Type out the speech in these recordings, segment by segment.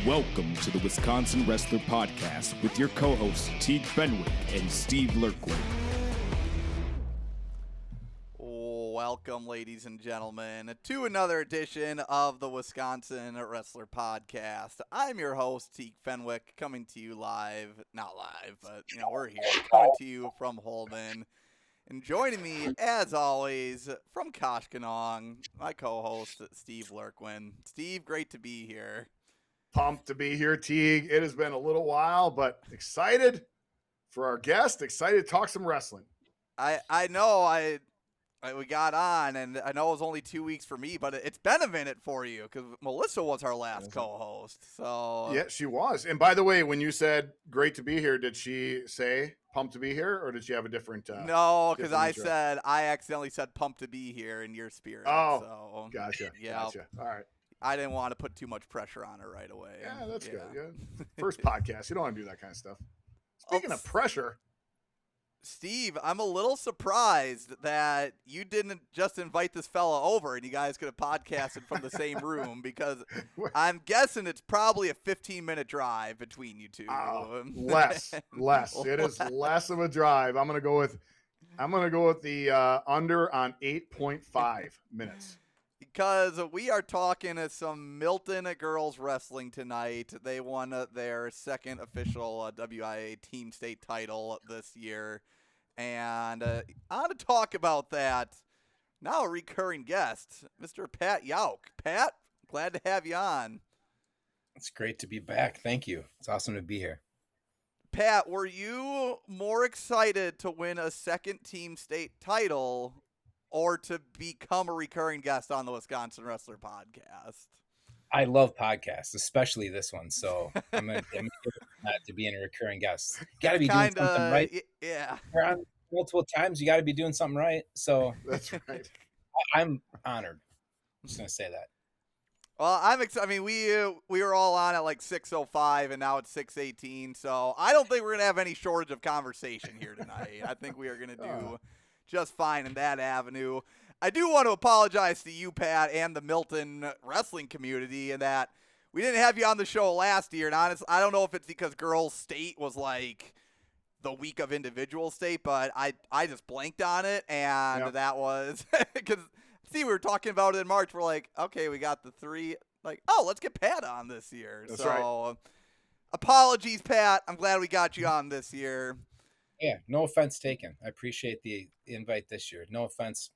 Welcome to the Wisconsin Wrestler Podcast with your co-hosts Teague Fenwick and Steve Lurkwood. Welcome, ladies and gentlemen, to another edition of the Wisconsin Wrestler Podcast. I'm your host, Teague Fenwick, coming to you live, not live, but, we're here, coming to you from Holden. And joining me, as always, from Koshkonong, my co-host, Steve Lurkwin. Steve, great to be here. Pumped to be here, Teague. It has been a little while, but excited for our guest, excited to talk some wrestling. I know we got on, and I know it was only 2 weeks for me, but it's been a minute for you because Melissa was our last co-host. So yeah, she was. And by the way, when you said great to be here, did she say pumped to be here, or did she have a different? No, because I accidentally said pumped to be here in your spirit. Oh, so, gotcha. Yeah, gotcha. All right. I didn't want to put too much pressure on her right away. Yeah, that's good. Yeah. First podcast, you don't want to do that kind of stuff. Speaking of pressure. Steve, I'm a little surprised that you didn't just invite this fella over and you guys could have podcasted from the same room, because I'm guessing it's probably a 15-minute drive between you two. Less. It is less of a drive. I'm gonna go with the under on 8.5 minutes. Because we are talking some Milton Girls Wrestling tonight. They won their second official WIA team state title this year. And on to talk about that, now a recurring guest, Mr. Pat Jauch. Pat, glad to have you on. It's great to be back. Thank you. It's awesome to be here. Pat, were you more excited to win a second team state title or to become a recurring guest on the Wisconsin Wrestler Podcast? I love podcasts, especially this one. So I'm going to be a recurring guest. Got to be doing something right. Yeah. You're on multiple times. You got to be doing something right. So that's right. I'm honored. I'm just going to say that. Well, I'm excited. I mean, we were all on at like 6:05, and now it's 6:18. So I don't think we're going to have any shortage of conversation here tonight. I think we are going to do just fine in that avenue. I do want to apologize to you, Pat, and the Milton wrestling community in that we didn't have you on the show last year. And honestly, I don't know if it's because Girls State was like the week of individual state, but I just blanked on it. And that was because, see, we were talking about it in March. We're like, okay, we got the three. Like, oh, let's get Pat on this year. That's so right. Apologies, Pat. I'm glad we got you on this year. Yeah, no offense taken. I appreciate the invite this year. No offense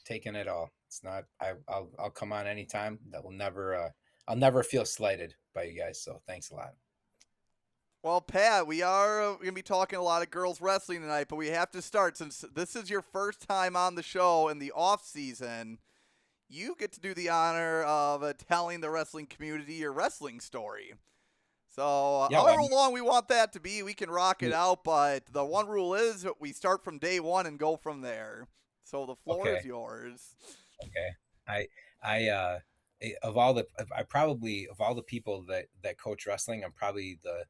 taken at all. It's not. I'll come on anytime. That will never. I'll never feel slighted by you guys. So thanks a lot. Well, Pat, we are going to be talking a lot of girls wrestling tonight, but we have to start since this is your first time on the show in the off season. You get to do the honor of telling the wrestling community your wrestling story. So however long we want that to be, we can rock it out. But the one rule is we start from day one and go from there. So the floor is yours. Okay. I of all the people that coach wrestling, I'm probably the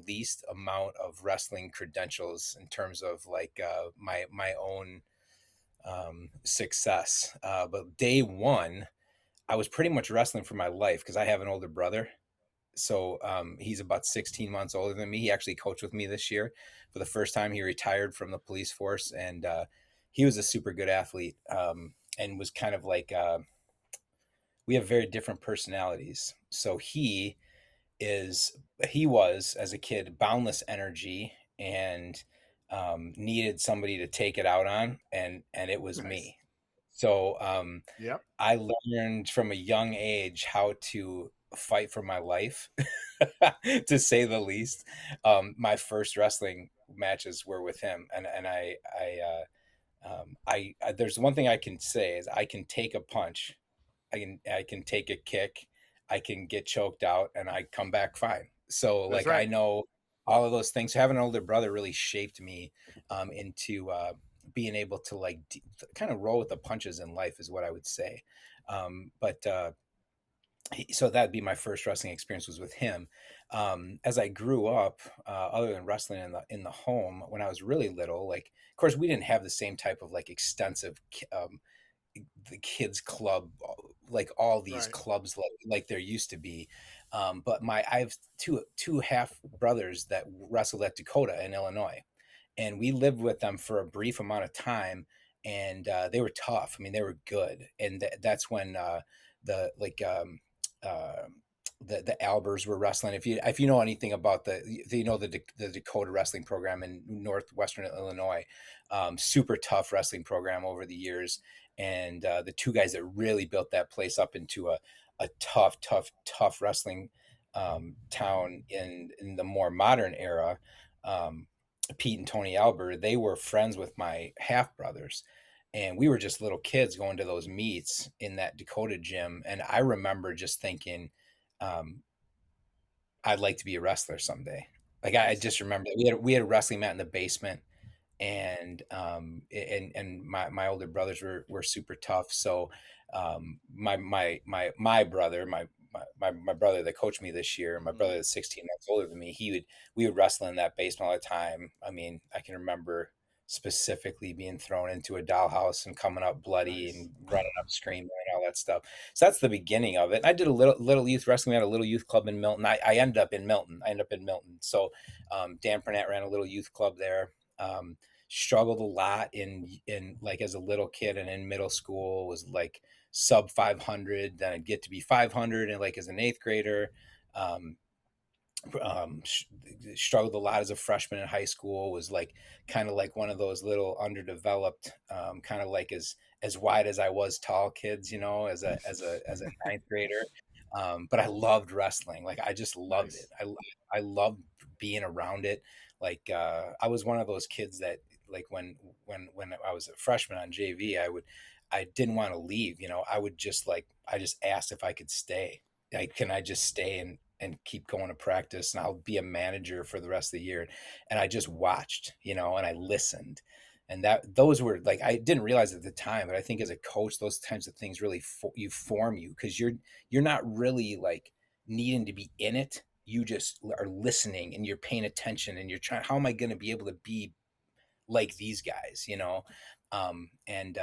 least amount of wrestling credentials in terms of like my own success. But day one, I was pretty much wrestling for my life because I have an older brother. So he's about 16 months older than me. He actually coached with me this year for the first time. He retired from the police force, and he was a super good athlete and was kind of like we have very different personalities. So he was, as a kid, boundless energy and needed somebody to take it out on, and it was me. So I learned from a young age how to fight for my life, to say the least. My first wrestling matches were with him, and I there's one thing I can say is I can take a punch, I can take a kick, I can get choked out, and I come back fine. So that's right. I know all of those things. Having an older brother really shaped me into being able to like kind of roll with the punches in life is what I would say. So that'd be my first wrestling experience was with him. As I grew up, other than wrestling in the home, when I was really little, like, of course, we didn't have the same type of like extensive the kids club, like all these Right. clubs like there used to be. But I have two half brothers that wrestled at Dakota in Illinois, and we lived with them for a brief amount of time, and they were tough. I mean, they were good, and that's when the like uh, the Albers were wrestling. If you know anything about the Dakota wrestling program in northwestern Illinois, super tough wrestling program over the years, and the two guys that really built that place up into a tough wrestling town in the more modern era. Pete and Tony Albert, they were friends with my half brothers, and we were just little kids going to those meets in that Dakota gym. And I remember just thinking, um, I'd like to be a wrestler someday. Like I Nice. just remember we had a wrestling mat in the basement, and my older brothers were super tough. So my brother, my brother that coached me this year, my brother that's 16 months older than me, we would wrestle in that basement all the time. I mean, I can remember specifically being thrown into a dollhouse and coming up bloody Nice. and running up screaming and all that stuff. So that's the beginning of it. And I did a little youth wrestling. We had a little youth club in Milton. I ended up in Milton. So Dan Purnett ran a little youth club there. Struggled a lot in like as a little kid, and in middle school was like sub 500. Then I'd get to be 500, and like as an eighth grader. um, Struggled a lot as a freshman in high school. Was like kind of like one of those little underdeveloped, kind of like as wide as I was tall kids, as a ninth grader. But I loved wrestling. Like I just loved Nice. it. I loved being around it. Like I was one of those kids that like when I was a freshman on JV, I didn't want to leave. I just asked if I could stay. Like, can I just stay and keep going to practice, and I'll be a manager for the rest of the year. And I just watched, and I listened. And those were like, I didn't realize at the time, but I think as a coach, those types of things really form you, because you're not really like needing to be in it. You just are listening and you're paying attention, and you're trying, how am I going to be able to be like these guys, and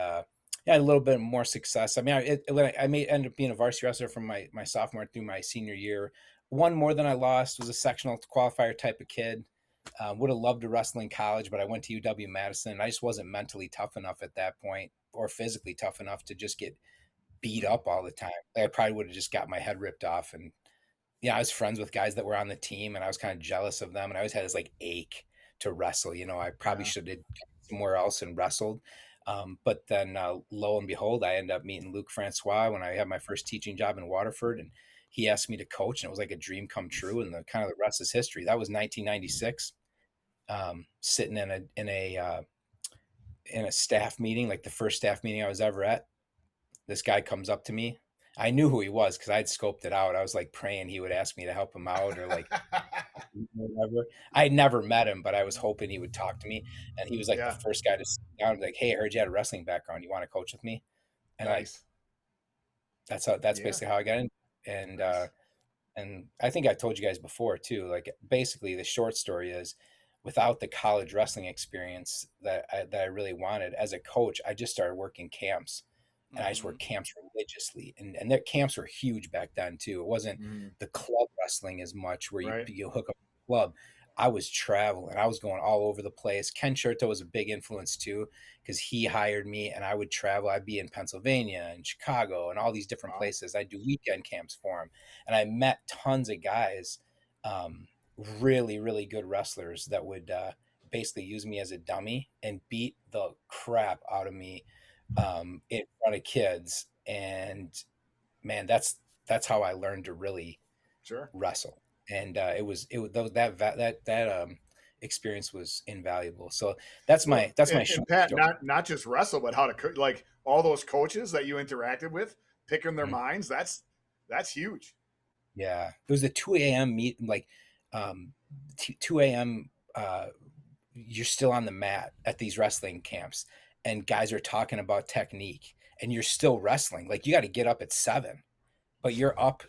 yeah, a little bit more success. I mean, I may end up being a varsity wrestler from my sophomore through my senior year. One more than I lost, was a sectional qualifier type of kid. Would have loved to wrestle in college, but I went to UW-Madison. I just wasn't mentally tough enough at that point, or physically tough enough to just get beat up all the time. I probably would have just got my head ripped off. And yeah, I was friends with guys that were on the team, and I was kind of jealous of them. And I always had this like ache to wrestle. I probably Yeah. should have somewhere else and wrestled. But then lo and behold, I ended up meeting Luc Francois when I had my first teaching job in Waterford, and he asked me to coach, and it was like a dream come true. And the kind of the rest is history. That was 1996. Sitting in a staff meeting, like the first staff meeting I was ever at. This guy comes up to me. I knew who he was because I'd scoped it out. I was like praying he would ask me to help him out, or like whatever. I never met him, but I was hoping he would talk to me. And he was like the Yeah. first guy to sit down, like, "Hey, I heard you had a wrestling background. You want to coach with me?" And like Nice. that's Yeah. basically how I got in. And Nice. and I think I told you guys before too. Like basically, the short story is, without the college wrestling experience that I really wanted as a coach, I just started working camps, and I just Mm-hmm. worked camps religiously, and their camps were huge back then too. It wasn't Mhm. the club wrestling as much, where you Right. you hook up a club. I was traveling. I was going all over the place. Ken Shirto was a big influence too, because he hired me, and I would travel. I'd be in Pennsylvania and Chicago and all these different Wow. places. I'd do weekend camps for him, and I met tons of guys, um, really, really good wrestlers that would basically use me as a dummy and beat the crap out of me in front of kids. And man, that's how I learned to really Sure. wrestle. And it was that experience was invaluable. So that's Well, my and short Pat, story. not just wrestle, but how to like all those coaches that you interacted with, picking their Mhm. minds. That's huge. Yeah, it was the 2 a.m. meet, like 2 a.m. You're still on the mat at these wrestling camps, and guys are talking about technique, and you're still wrestling. Like you got to get up at 7, but you're up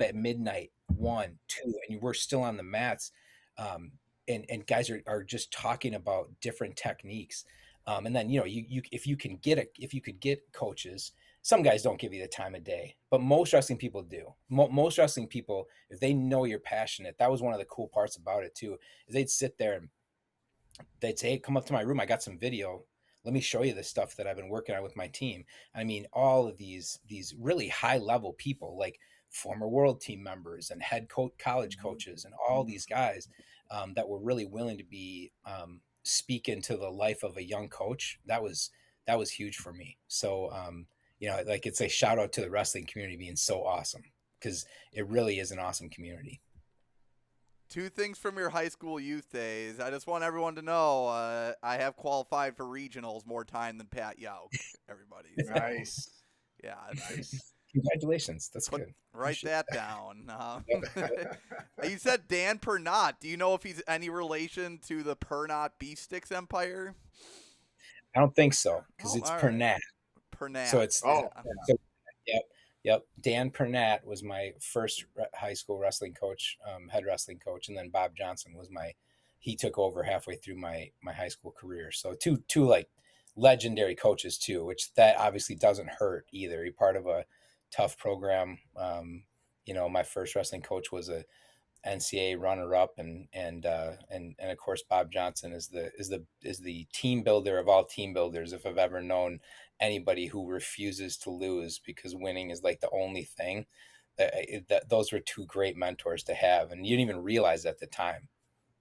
at midnight, 1, 2, and we're still on the mats. And guys are just talking about different techniques. And then, you know, you if you could get coaches, some guys don't give you the time of day, but most wrestling people do. Most wrestling people, if they know you're passionate, that was one of the cool parts about it too, is they'd sit there and they'd say, hey, come up to my room. I got some video. Let me show you the stuff that I've been working on with my team. I mean, all of these really high level people, like former world team members and head coach, college coaches, and all these guys that were really willing to be speak into the life of a young coach. That was huge for me. So you know, like, it's a shout out to the wrestling community being so awesome, because it really is an awesome community. Two things from your high school youth days. I just want everyone to know I have qualified for regionals more time than Pat Jauch, everybody. So, Nice. yeah. Nice. Congratulations. That's good. Write that down. You said Dan Pernot. Do you know if he's any relation to the Pernot Beef Sticks Empire? I don't think so, because it's all Pernat. Right. Pernat. So it's Oh. so, yep. Dan Pernat was my first high school wrestling coach, head wrestling coach, and then Bob Johnson was he took over halfway through my high school career. So two like legendary coaches too, which that obviously doesn't hurt either. You're part of a tough program. You know, my first wrestling coach was a NCAA runner-up, and of course Bob Johnson is the team builder of all team builders, if I've ever known anybody who refuses to lose because winning is like the only thing. That those were two great mentors to have, and you didn't even realize at the time,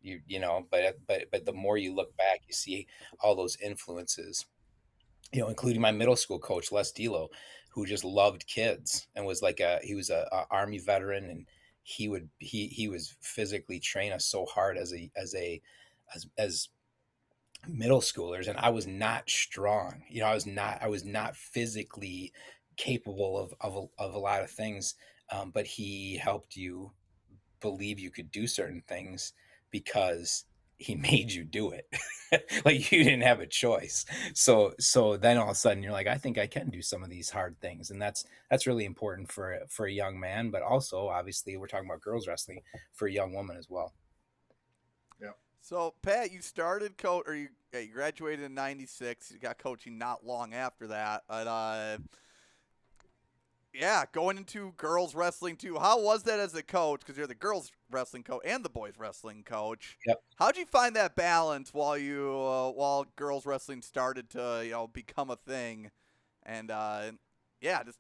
you know, but the more you look back, you see all those influences, you know, including my middle school coach Les Dilo, who just loved kids and was like he was a Army veteran, and he was physically train us so hard as middle schoolers, and I was not strong. You know, I was not physically capable of a lot of things, but he helped you believe you could do certain things because he made you do it. Like, you didn't have a choice. So then all of a sudden you're like, I think I can do some of these hard things, and that's really important for a young man, but also obviously we're talking about girls wrestling, for a young woman as well. So, Pat, you started or you graduated in '96. You got coaching not long after that, but yeah, going into girls wrestling too. How was that as a coach? Because you're the girls wrestling coach and the boys wrestling coach. Yep. How'd you find that balance while girls wrestling started to become a thing? And yeah, just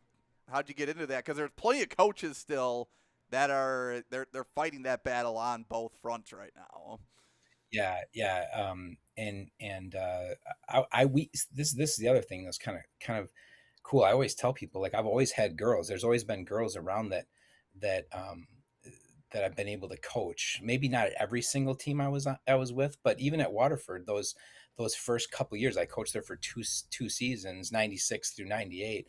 how'd you get into that? Because there's plenty of coaches still that are they're fighting that battle on both fronts right now. Yeah. This is the other thing that's kind of cool. I always tell people, like, I've always had girls. There's always been girls around that I've been able to coach. Maybe not at every single team I was with, but even at Waterford, those first couple of years, I coached there for two seasons, 96 through 98.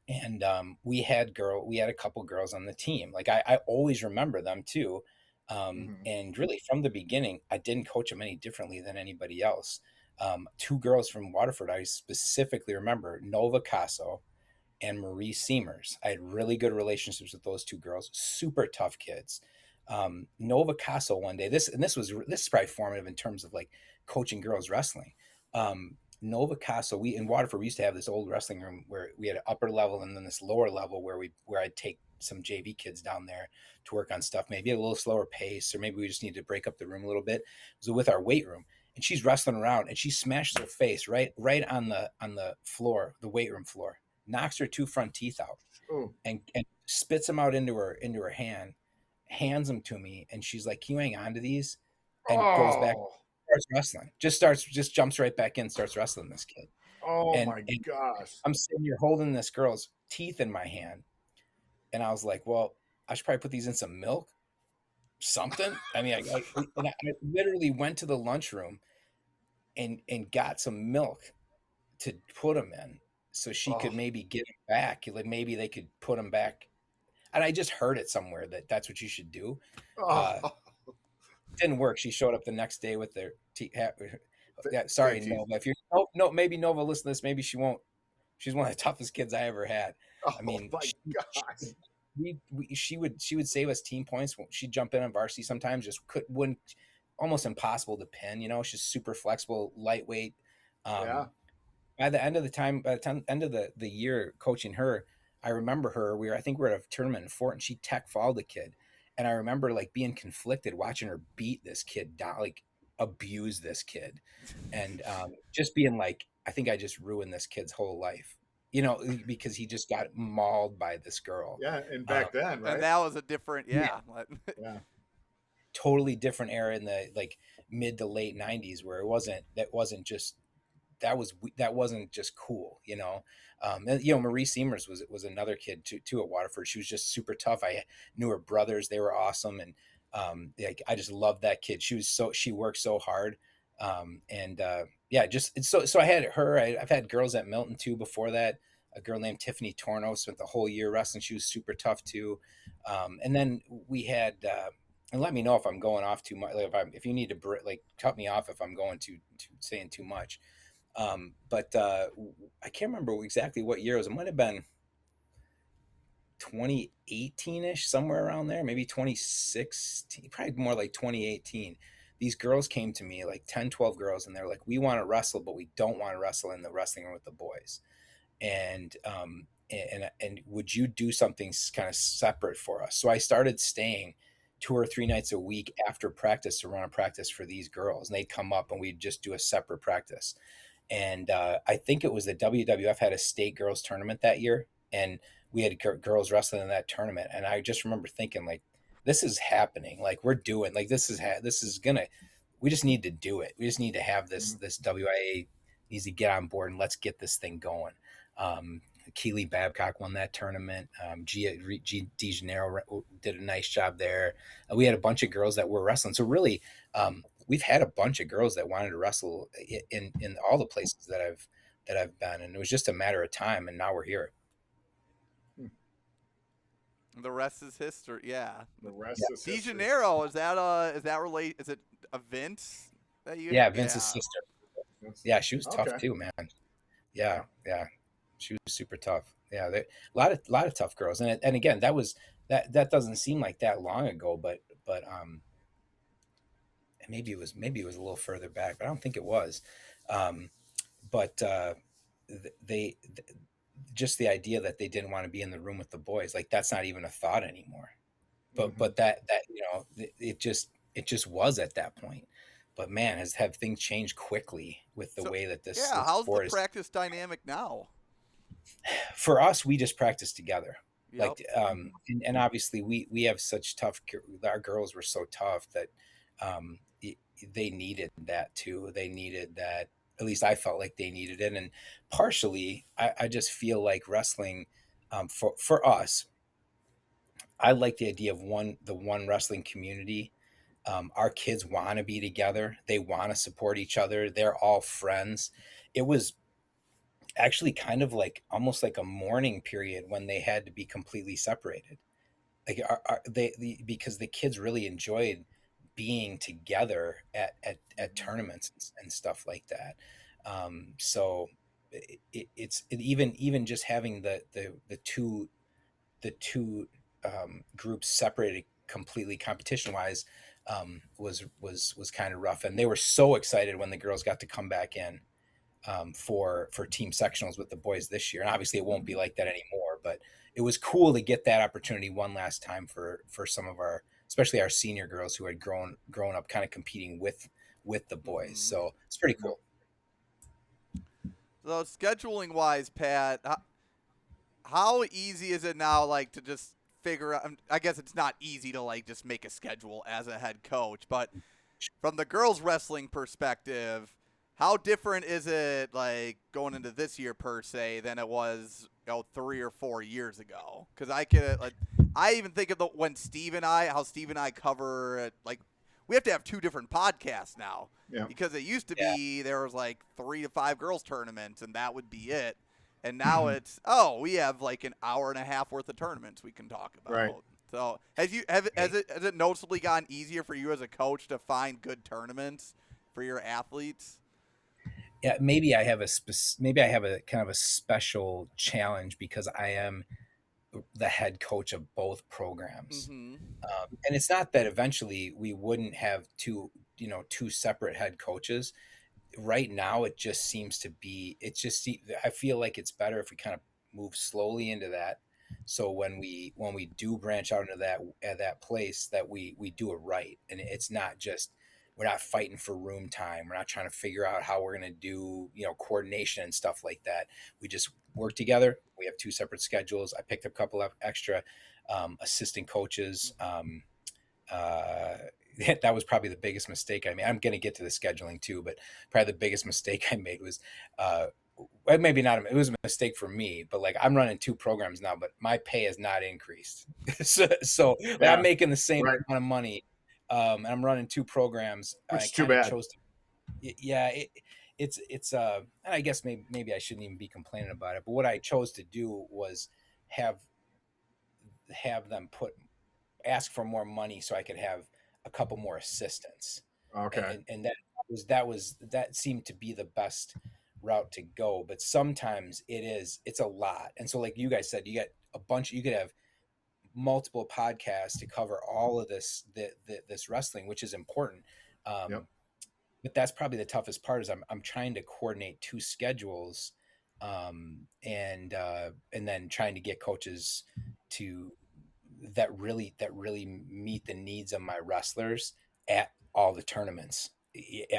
And we had a couple girls on the team. Like, I always remember them too. And really from the beginning, I didn't coach them any differently than anybody else. Two girls from Waterford I specifically remember, Nova Casso and Marie Seamers. I had really good relationships with those two girls, super tough kids. Nova Casso one day, this is probably formative in terms of like coaching girls wrestling. Nova Casso, in Waterford, we used to have this old wrestling room where we had an upper level and then this lower level where I'd take some JV kids down there to work on stuff, maybe a little slower pace, or maybe we just needed to break up the room a little bit. So with our weight room, and she's wrestling around and she smashes her face right on the floor, the weight room floor, knocks her two front teeth out, and spits them out into her hand, hands them to me, and she's like, "Can you hang on to these?" And goes back, starts wrestling, just jumps right back in, starts wrestling this kid. My gosh! I'm sitting here holding this girl's teeth in my hand, and I was like, well, I should probably put these in some milk, something. I mean, I literally went to the lunchroom and got some milk to put them in so she could maybe get them back. Like, maybe they could put them back. And I just heard it somewhere that's what you should do. Didn't work. She showed up the next day with their teeth. Yeah, sorry, Nova. If you're maybe Nova, listen to this. Maybe she won't. She's one of the toughest kids I ever had. I mean, she would save us team points. She'd jump in on varsity sometimes, wouldn't, almost impossible to pin. You know, she's super flexible, lightweight. by the end of end of the year coaching her, I remember her. I think we were at a tournament in Fort, and she tech fouled the kid, and I remember like being conflicted watching her beat this kid down, like abuse this kid, and just being like, I think I just ruined this kid's whole life, because he just got mauled by this girl. Yeah, and Um, back then, right? And that was a different, Yeah. Yeah. Totally different era in the like mid to late 90s where that wasn't just cool. And, Marie Seamers was another kid too at Waterford. She was just super tough. I knew her brothers. They were awesome. And like, I just loved that kid. She worked so hard. And yeah, just so I had her. I've had girls at Milton too before that. A girl named Tiffany Torno spent the whole year wrestling. She was super tough too. And then we had and let me know if I'm going off too much. Like if you need to cut me off if I'm going to saying too much. But I can't remember exactly what year it was. It might have been 2018-ish, somewhere around there, maybe 2016, probably more like 2018. These girls came to me, like 10, 12 girls, and they're like, we want to wrestle, but we don't want to wrestle in the wrestling room with the boys. And would you do something kind of separate for us? So I started staying 2 or 3 nights a week after practice to run a practice for these girls, and they'd come up and we'd just do a separate practice. And I think it was the WWF had a state girls tournament that year, and we had girls wrestling in that tournament. And I just remember thinking, like, this is happening. Like, we're doing, like, this is gonna. We just need to do it. We just need to have this. This WIA needs to get on board, and let's get this thing going. Keely Babcock won that tournament. G DeGeneiro did a nice job there. We had a bunch of girls that were wrestling. So really, we've had a bunch of girls that wanted to wrestle in all the places that I've been, and it was just a matter of time. And now we're here. The rest is history. Yeah. The rest is history. DeGeneiro, is that relate? Is it a Vince that you? Yeah, Vince's sister. Yeah, she was tough too, man. Yeah. She was super tough. Yeah, a lot of tough girls, and again, that doesn't seem like that long ago, but maybe it was a little further back, but I don't think it was. But they just the idea that they didn't want to be in the room with the boys, like that's not even a thought anymore. But that it just was at that point. But man, have things changed quickly with the way that this how's sport the practice dynamic now? For us, we just practice together. Yep. Like and obviously we have such tough, our girls were so tough that they needed that too. They needed that, at least I felt like they needed it. And partially I just feel like wrestling for us, I like the idea of the one wrestling community. Our kids want to be together, they want to support each other, they're all friends. It was actually kind of like almost like a mourning period when they had to be completely separated, like because the kids really enjoyed being together at tournaments and stuff like that. So it's even just having the two groups separated completely competition wise was kind of rough, and they were so excited when the girls got to come back in for team sectionals with the boys this year. And obviously it won't be like that anymore, but it was cool to get that opportunity one last time for some of especially our senior girls who had grown up kind of competing with the boys. So it's pretty cool. So scheduling wise, Pat, how easy is it now, like, to just figure out? I guess it's not easy to like just make a schedule as a head coach, but from the girls wrestling perspective, how different is it, like, going into this year per se than it was 3 or 4 years ago? Because I even think of how Steve and I cover it, like, we have to have 2 different podcasts now. Yeah. Because it used to be there was like 3 to 5 girls tournaments and that would be it. And now it's we have like an hour and a half worth of tournaments we can talk about. Right. So has it noticeably gotten easier for you as a coach to find good tournaments for your athletes? Yeah, maybe I have a kind of a special challenge because I am the head coach of both programs. And it's not that eventually we wouldn't have two separate head coaches. right now it just seems to be, I feel like it's better if we kind of move slowly into that. So when we do branch out into that at that place, that we do it right, and it's not just, we're not fighting for room time. We're not trying to figure out how we're going to do, coordination and stuff like that. We just work together. We have 2 separate schedules. I picked up a couple of extra assistant coaches. Uh, that was probably the biggest mistake I made. I'm going to get to the scheduling too, but probably the biggest mistake I made was, maybe not, it was a mistake for me, but like, I'm running 2 programs now, but my pay has not increased. so like, Yeah, I'm making the same right. amount of money. And I'm running 2 programs. Which I is too kind of bad. chose to, yeah, it's and I guess maybe I shouldn't even be complaining about it, but what I chose to do was have them ask for more money so I could have a couple more assistants. Okay. And that seemed to be the best route to go. But sometimes it's a lot. And so, like you guys said, you got you could have multiple podcasts to cover all of this wrestling, which is important. Yep. But that's probably the toughest part, is I'm trying to coordinate 2 schedules, and then trying to get coaches to that really meet the needs of my wrestlers at all the tournaments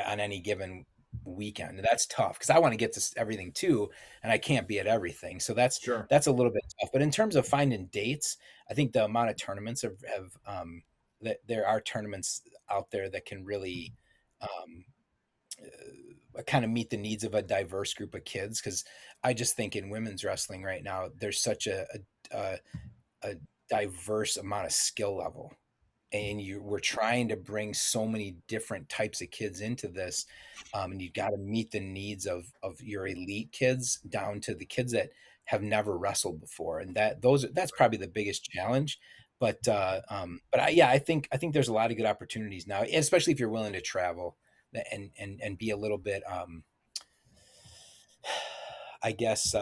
on any given weekend. That's tough because I want to get to everything too, and I can't be at everything. So Sure. that's a little bit tough. But in terms of finding dates, I think the amount of tournaments that there are tournaments out there that can really kind of meet the needs of a diverse group of kids. Because I just think in women's wrestling right now, there's such a diverse amount of skill level, and we're trying to bring so many different types of kids into this, and you got to meet the needs of your elite kids down to the kids that have never wrestled before, and that's probably the biggest challenge. I think there's a lot of good opportunities now, especially if you're willing to travel and be a little bit I guess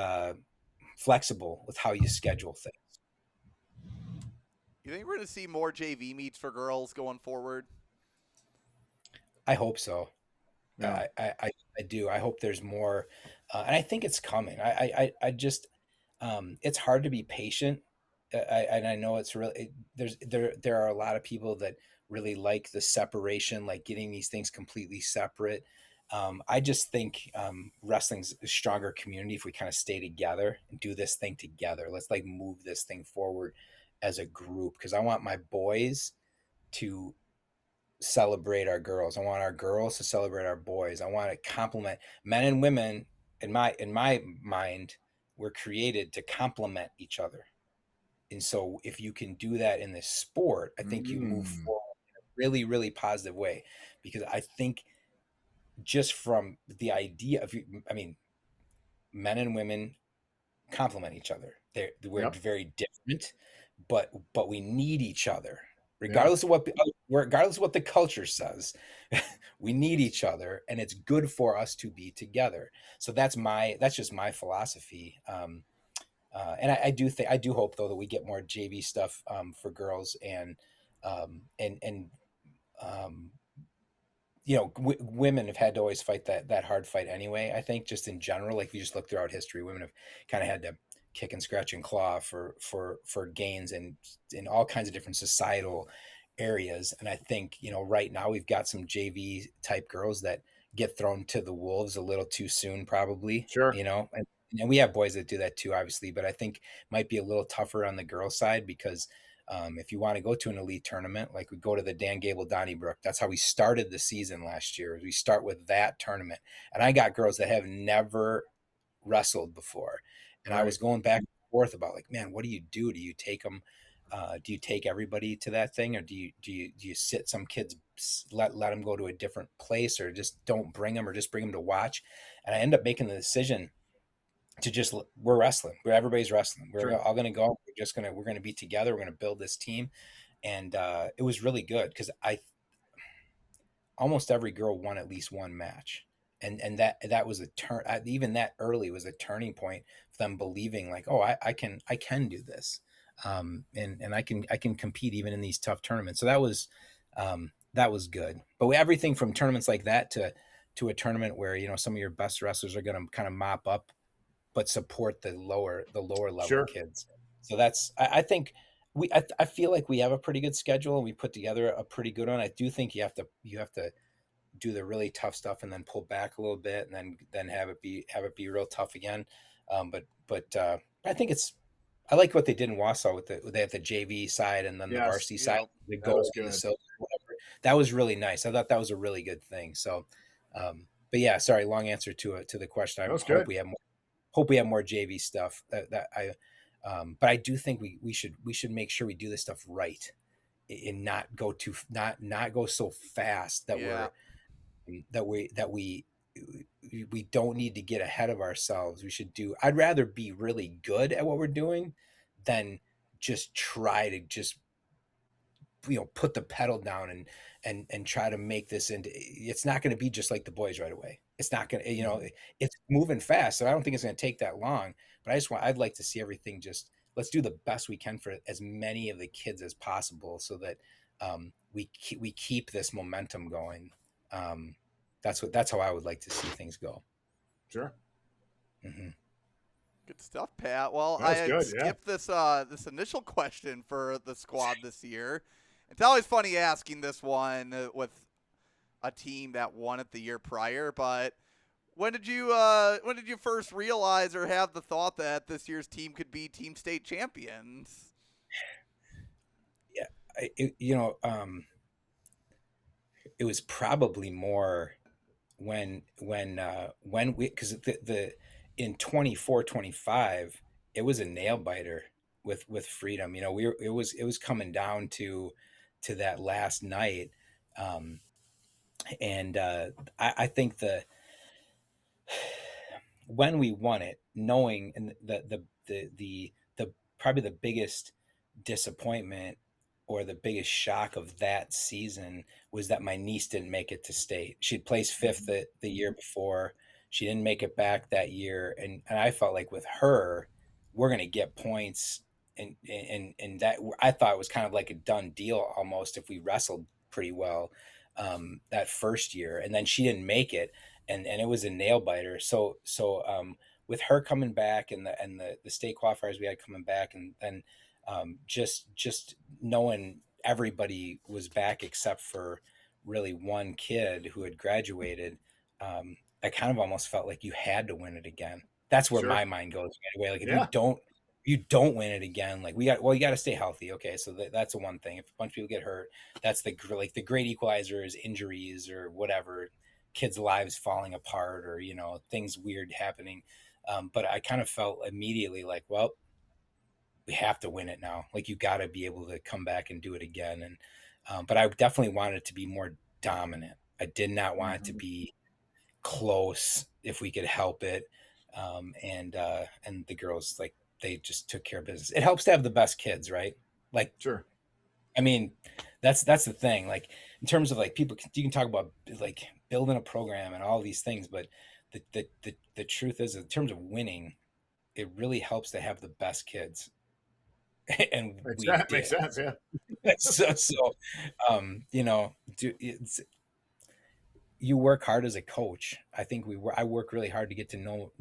flexible with how you schedule things. You think we're going to see more JV meets for girls going forward? I hope so. Yeah. I do. I hope there's more, and I think it's coming. I just, it's hard to be patient. And I know it's really, there are a lot of people that really like the separation, like getting these things completely separate. I just think wrestling's a stronger community if we kind of stay together and do this thing together. Let's like move this thing forward as a group, because I want my boys to celebrate our girls. I want our girls to celebrate our boys. I want to compliment men and women. In my mind, we're created to complement each other. And so if you can do that in this sport, I think you move forward in a really, really positive way. Because I think just from the idea of, men and women complement each other. We're Yep. very different, but we need each other, Yeah. regardless of what the culture says. We need each other, and it's good for us to be together. So that's just my philosophy. And I do hope though that we get more JV stuff for girls, and um, women have had to always fight that hard fight anyway. I think just in general, like if you just look throughout history, women have kind of had to kick and scratch and claw for gains and in all kinds of different societal areas. And I think, right now we've got some JV type girls that get thrown to the wolves a little too soon, probably, Sure. and we have boys that do that too, obviously, but I think might be a little tougher on the girl side because if you want to go to an elite tournament, like we go to the Dan Gable Donnybrook, that's how we started the season last year. We start with that tournament. And I got girls that have never wrestled before. And I Right. was going back and forth about like, man, what do you do? Do you take them? Do you take everybody to that thing, or do you sit some kids, let them go to a different place, or just don't bring them, or just bring them to watch? And I end up making the decision to just, we're wrestling, everybody's wrestling, we're Sure. all going to go, we're going to be together, we're going to build this team. And it was really good because almost every girl won at least one match, and that was a turn. Even that early was a turning point for them believing like, oh, I can do this, and I can compete even in these tough tournaments. So that was good. But everything from tournaments like that to a tournament where, you know, some of your best wrestlers are going to kind of mop up, but support the lower level Sure. kids. So that's, I think I feel like we have a pretty good schedule and we put together a pretty good one. I do think you have to do the really tough stuff and then pull back a little bit and then have it be real tough again. But I think I like what they did in Wausau they have the JV side and then the Yes. varsity side, the That gold was and the good. silver, whatever. That was really nice. I thought that was a really good thing. So, but yeah, sorry, long answer to the question. I That was hope good. we have more JV stuff. But I do think we should make sure we do this stuff right and not go so fast that Yeah. we don't need to get ahead of ourselves. I'd rather be really good at what we're doing than just try to just, you know, put the pedal down and try to make this into, it's not going to be just like the boys right away. It's not going to, you know, it's moving fast. So I don't think it's going to take that long, but I'd like to see everything just, let's do the best we can for as many of the kids as possible so that we keep this momentum going. That's how I would like to see things go. Sure. Mm-hmm. Good stuff, Pat. Well, That's I had good, yeah. skipped this initial question for the squad this year. It's always funny asking this one with a team that won it the year prior, but when did you first realize or have the thought that this year's team could be team state champions? Yeah, it was probably more when we, because the in 24-25 it was a nail biter with freedom. You know, it was coming down to that last night, and I think when we won it, knowing, and the probably the biggest disappointment or the biggest shock of that season was that my niece didn't make it to state. She'd placed fifth the year before. She didn't make it back that year, and I felt like with her, we're going to get points, and that I thought it was kind of like a done deal almost if we wrestled pretty well that first year, and then she didn't make it, and it was a nail biter. So with her coming back and the state qualifiers we had coming back, and then just knowing everybody was back except for really one kid who had graduated, I kind of almost felt like you had to win it again. That's where Sure. my mind goes right away. Like if Yeah. you don't win it again, like you got to stay healthy. Okay, so that's the one thing. If a bunch of people get hurt, that's the great equalizer is injuries or whatever, kids' lives falling apart or, you know, things weird happening. But I kind of felt immediately like, well, we have to win it now. Like you got to be able to come back and do it again. And but I definitely wanted it to be more dominant. I did not want it to be close if we could help it. And the girls, like, they just took care of business. It helps to have the best kids, right? Like, Sure. I mean, that's the thing. Like in terms of like people, you can talk about like building a program and all these things, but the truth is, in terms of winning, it really helps to have the best kids. And we did. Makes sense, yeah. So you know, you work hard as a coach. I think I work really hard to get to know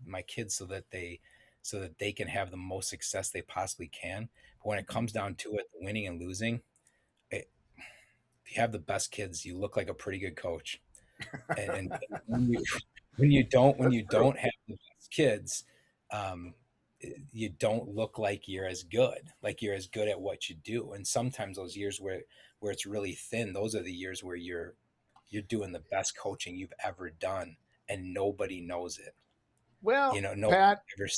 my kids so that they can have the most success they possibly can. But when it comes down to it, winning and losing, if you have the best kids, you look like a pretty good coach. And when you don't have the best kids, you don't look like you're as good at what you do. And sometimes those years where it's really thin, those are the years where you're doing the best coaching you've ever done and nobody knows it. Well, You know, Pat, ever.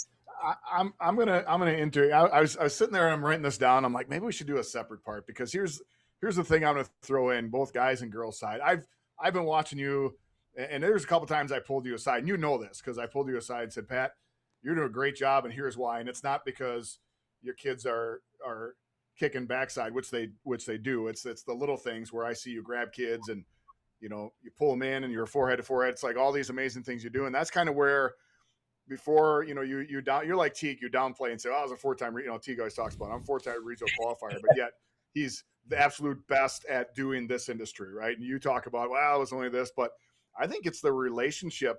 I'm gonna enter. I was sitting there and I'm writing this down. I'm like, maybe we should do a separate part because here's the thing I'm gonna throw in, both guys and girls side. I've been watching you, and there's a couple times I pulled you aside, and you know this because I pulled you aside and said, Pat, you're doing a great job, and here's why. And it's not because your kids are kicking backside, which they do. It's the little things where I see you grab kids and, you know, you pull them in and you're forehead to forehead. It's like all these amazing things you do, and that's kind of where. Before, you know, you're like Teague, you downplay and say, oh, I was a 4-time, you know, Teague always talks about it. I'm a 4-time regional qualifier, but yet he's the absolute best at doing this industry, right? And you talk about, well, it was only this, but I think it's the relationship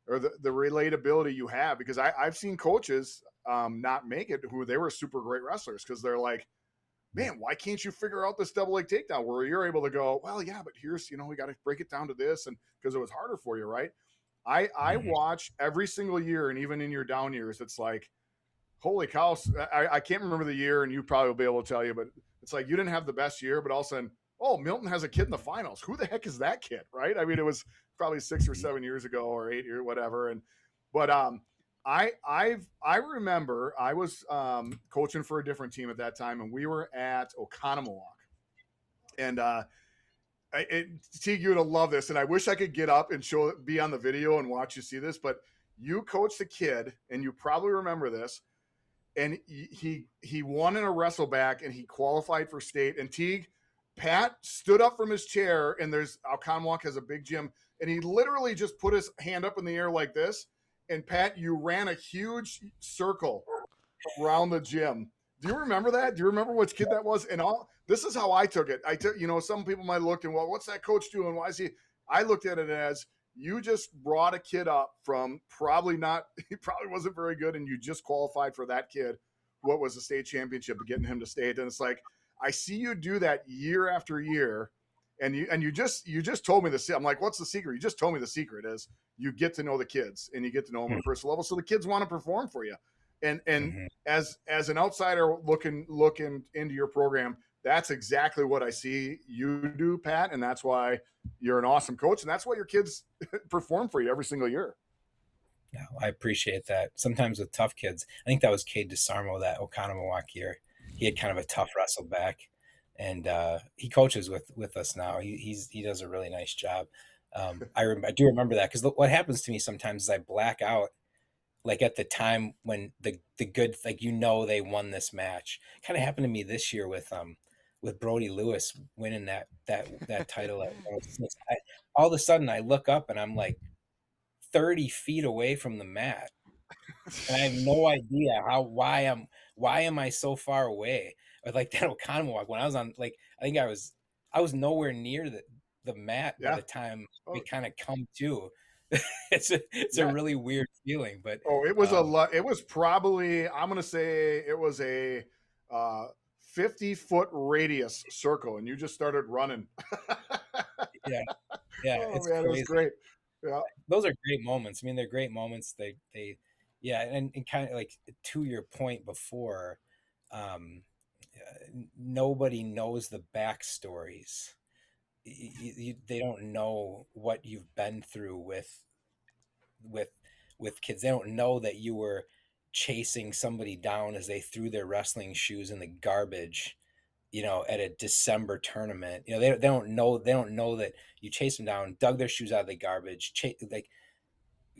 or the relatability you have, because I've seen coaches not make it who they were super great wrestlers because they're like, man, why can't you figure out this double leg takedown, where you're able to go, well, yeah, but here's, we got to break it down to this. And because it was harder for you, right? I watch every single year, and even in your down years, it's like, holy cow. I can't remember the year, and you probably will be able to tell you, but it's like you didn't have the best year, but all of a sudden, oh, Milton has a kid in the finals. Who the heck is that kid, right? I mean, it was probably 6 or 7 years ago or 8 years, whatever. But I remember I was coaching for a different team at that time, and we were at Oconomowoc. And Teague, you would love this, and I wish I could get up and be on the video and watch you see this, but you coached a kid, and you probably remember this, and he won in a wrestleback, and he qualified for state. And Teague, Pat stood up from his chair, and Oconomowoc has a big gym, and he literally just put his hand up in the air like this. And Pat, you ran a huge circle around the gym. Do you remember that? Do you remember which kid that was? And this is how I took it. I took, some people might look and, well, what's that coach doing? Why is he? I looked at it as, you just brought a kid up from he probably wasn't very good, and you just qualified for that kid, what was the state championship, getting him to state. And it's like, I see you do that year after year, and you just told me the. I'm like, what's the secret? You just told me the secret is you get to know the kids, and you get to know them on a personal level, so the kids want to perform for you. And as an outsider looking into your program, that's exactly what I see you do, Pat, and that's why you're an awesome coach, and that's why your kids perform for you every single year. No, I appreciate that. Sometimes with tough kids, I think that was Cade DeSarmo that Oconomowoc year. He had kind of a tough wrestleback, and he coaches with us now. He does a really nice job. I do remember that, because what happens to me sometimes is I black out, like at the time when the good, like, they won this match. Kind of happened to me this year with Brody Lewis winning that title at 106. All of a sudden I look up and I'm like 30 feet away from the mat, and I have no idea why am I so far away? Or like that Oconomowoc, when I was on, like, I think I was nowhere near the mat by the time we kind of come to. It's a really weird feeling, but it was it was probably, I'm gonna say it was a 50-foot radius circle, and you just started running. yeah it's man, crazy. It was great. Yeah, those are great moments. I mean, they're great moments. They and kind of like, to your point before, nobody knows the backstories. They don't know what you've been through with kids. They don't know that you were chasing somebody down as they threw their wrestling shoes in the garbage, at a December tournament. They don't know that you chased them down, dug their shoes out of the garbage,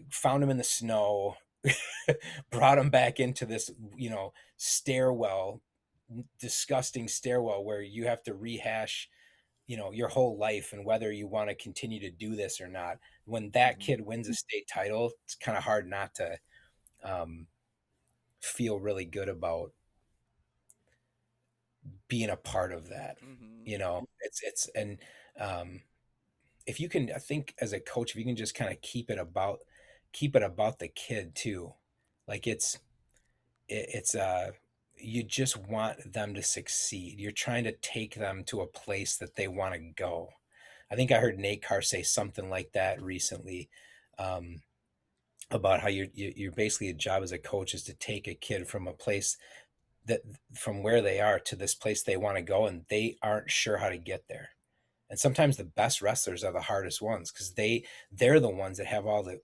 found them in the snow, brought them back into this, stairwell, disgusting stairwell, where you have to rehash your whole life and whether you want to continue to do this or not. When that kid wins a state title, it's kind of hard not to feel really good about being a part of that. It's and if you can, I think as a coach, if you can just kind of keep it about the kid too, like it's you just want them to succeed. You're trying to take them to a place that they want to go. I think I heard Nate Carr say something like that recently, about how you're basically, a job as a coach is to take a kid from a place from where they are to this place they want to go, and they aren't sure how to get there. And sometimes the best wrestlers are the hardest ones, because they're the ones that have all the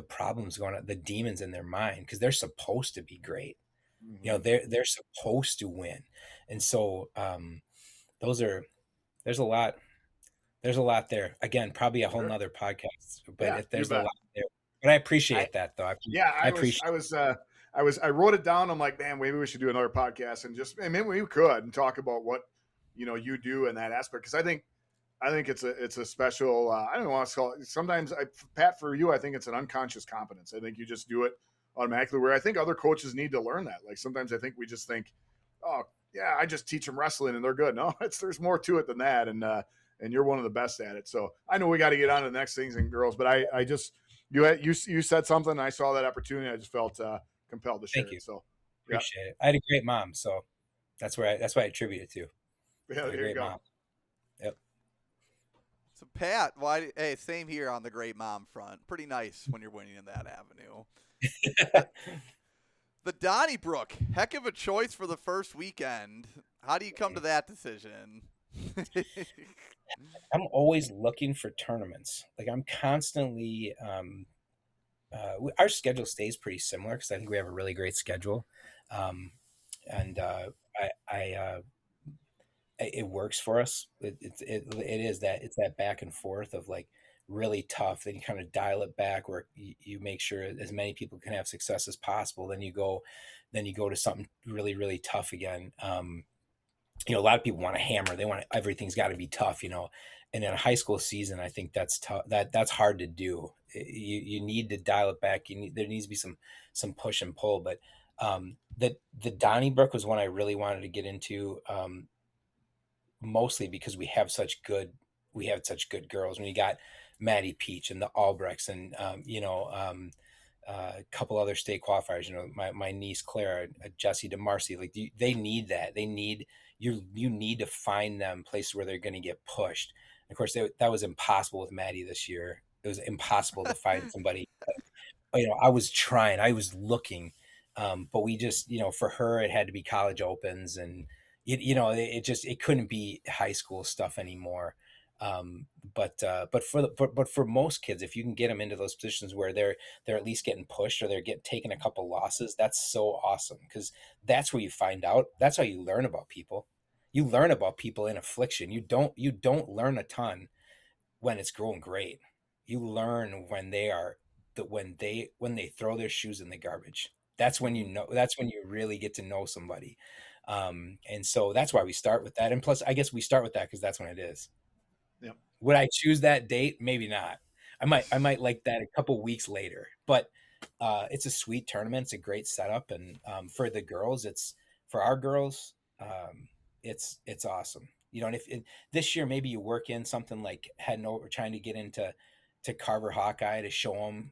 problems going on, the demons in their mind, because they're supposed to be great. They're supposed to win. And so there's a lot there. Again, probably a whole nother podcast, but there's a lot there. But I appreciate that, though. I wrote it down. I'm like, man, maybe we should do another podcast, and maybe we could, and talk about what you do in that aspect, because I think it's a special. I don't know what to call it. Sometimes, Pat, for you, I think it's an unconscious competence. I think you just do it automatically, where I think other coaches need to learn that. Like, sometimes I think we just think, oh yeah, I just teach them wrestling and they're good. No, there's more to it than that. And and you're one of the best at it. So I know we got to get on to the next things and girls, but I just you said something. And I saw that opportunity. I just felt compelled to share Thank you. it. So Appreciate it. I had a great mom, so that's why I attribute it to. yeah, A there you great go. mom. Yep. So Pat, hey, same here on the great mom front. Pretty nice when you're winning in that avenue. The Donnybrook, heck of a choice for the first weekend. How do you come to that decision? I'm always looking for tournaments. Like I'm constantly our schedule stays pretty similar because I think we have a really great schedule. And it works for us. It's that back and forth of like really tough. Then you kind of dial it back where you make sure as many people can have success as possible. Then you go to something really, really tough again. A lot of people want to hammer. They want everything's got to be tough, And in a high school season, I think that's tough. That's hard to do. You need to dial it back. There needs to be some push and pull. But the Donnybrook was one I really wanted to get into. Mostly because we have such good girls. When you got Maddie Peach and the Albrechts and a couple other state qualifiers, my niece Clara, Jessie DeMarcy, like they need that. They need you need to find them places where they're going to get pushed. And of course, that was impossible with Maddie this year. It was impossible to find somebody. I was trying, I was looking, but we just, for her, it had to be college opens and it couldn't be high school stuff anymore. But for most kids, if you can get them into those positions where they're at least getting pushed or they're taking a couple losses, that's so awesome because that's where you find out. That's how you learn about people. You learn about people in affliction. You don't learn a ton when it's going great. You learn when they throw their shoes in the garbage. That's when that's when you really get to know somebody. And so that's why we start with that. And plus, I guess we start with that because that's when it is. Yep. Would I choose that date? Maybe not. I might like that a couple weeks later, but it's a sweet tournament. It's a great setup. And for the girls, for our girls, it's awesome. And if this year, maybe you work in something like heading over, trying to get into Carver Hawkeye to show them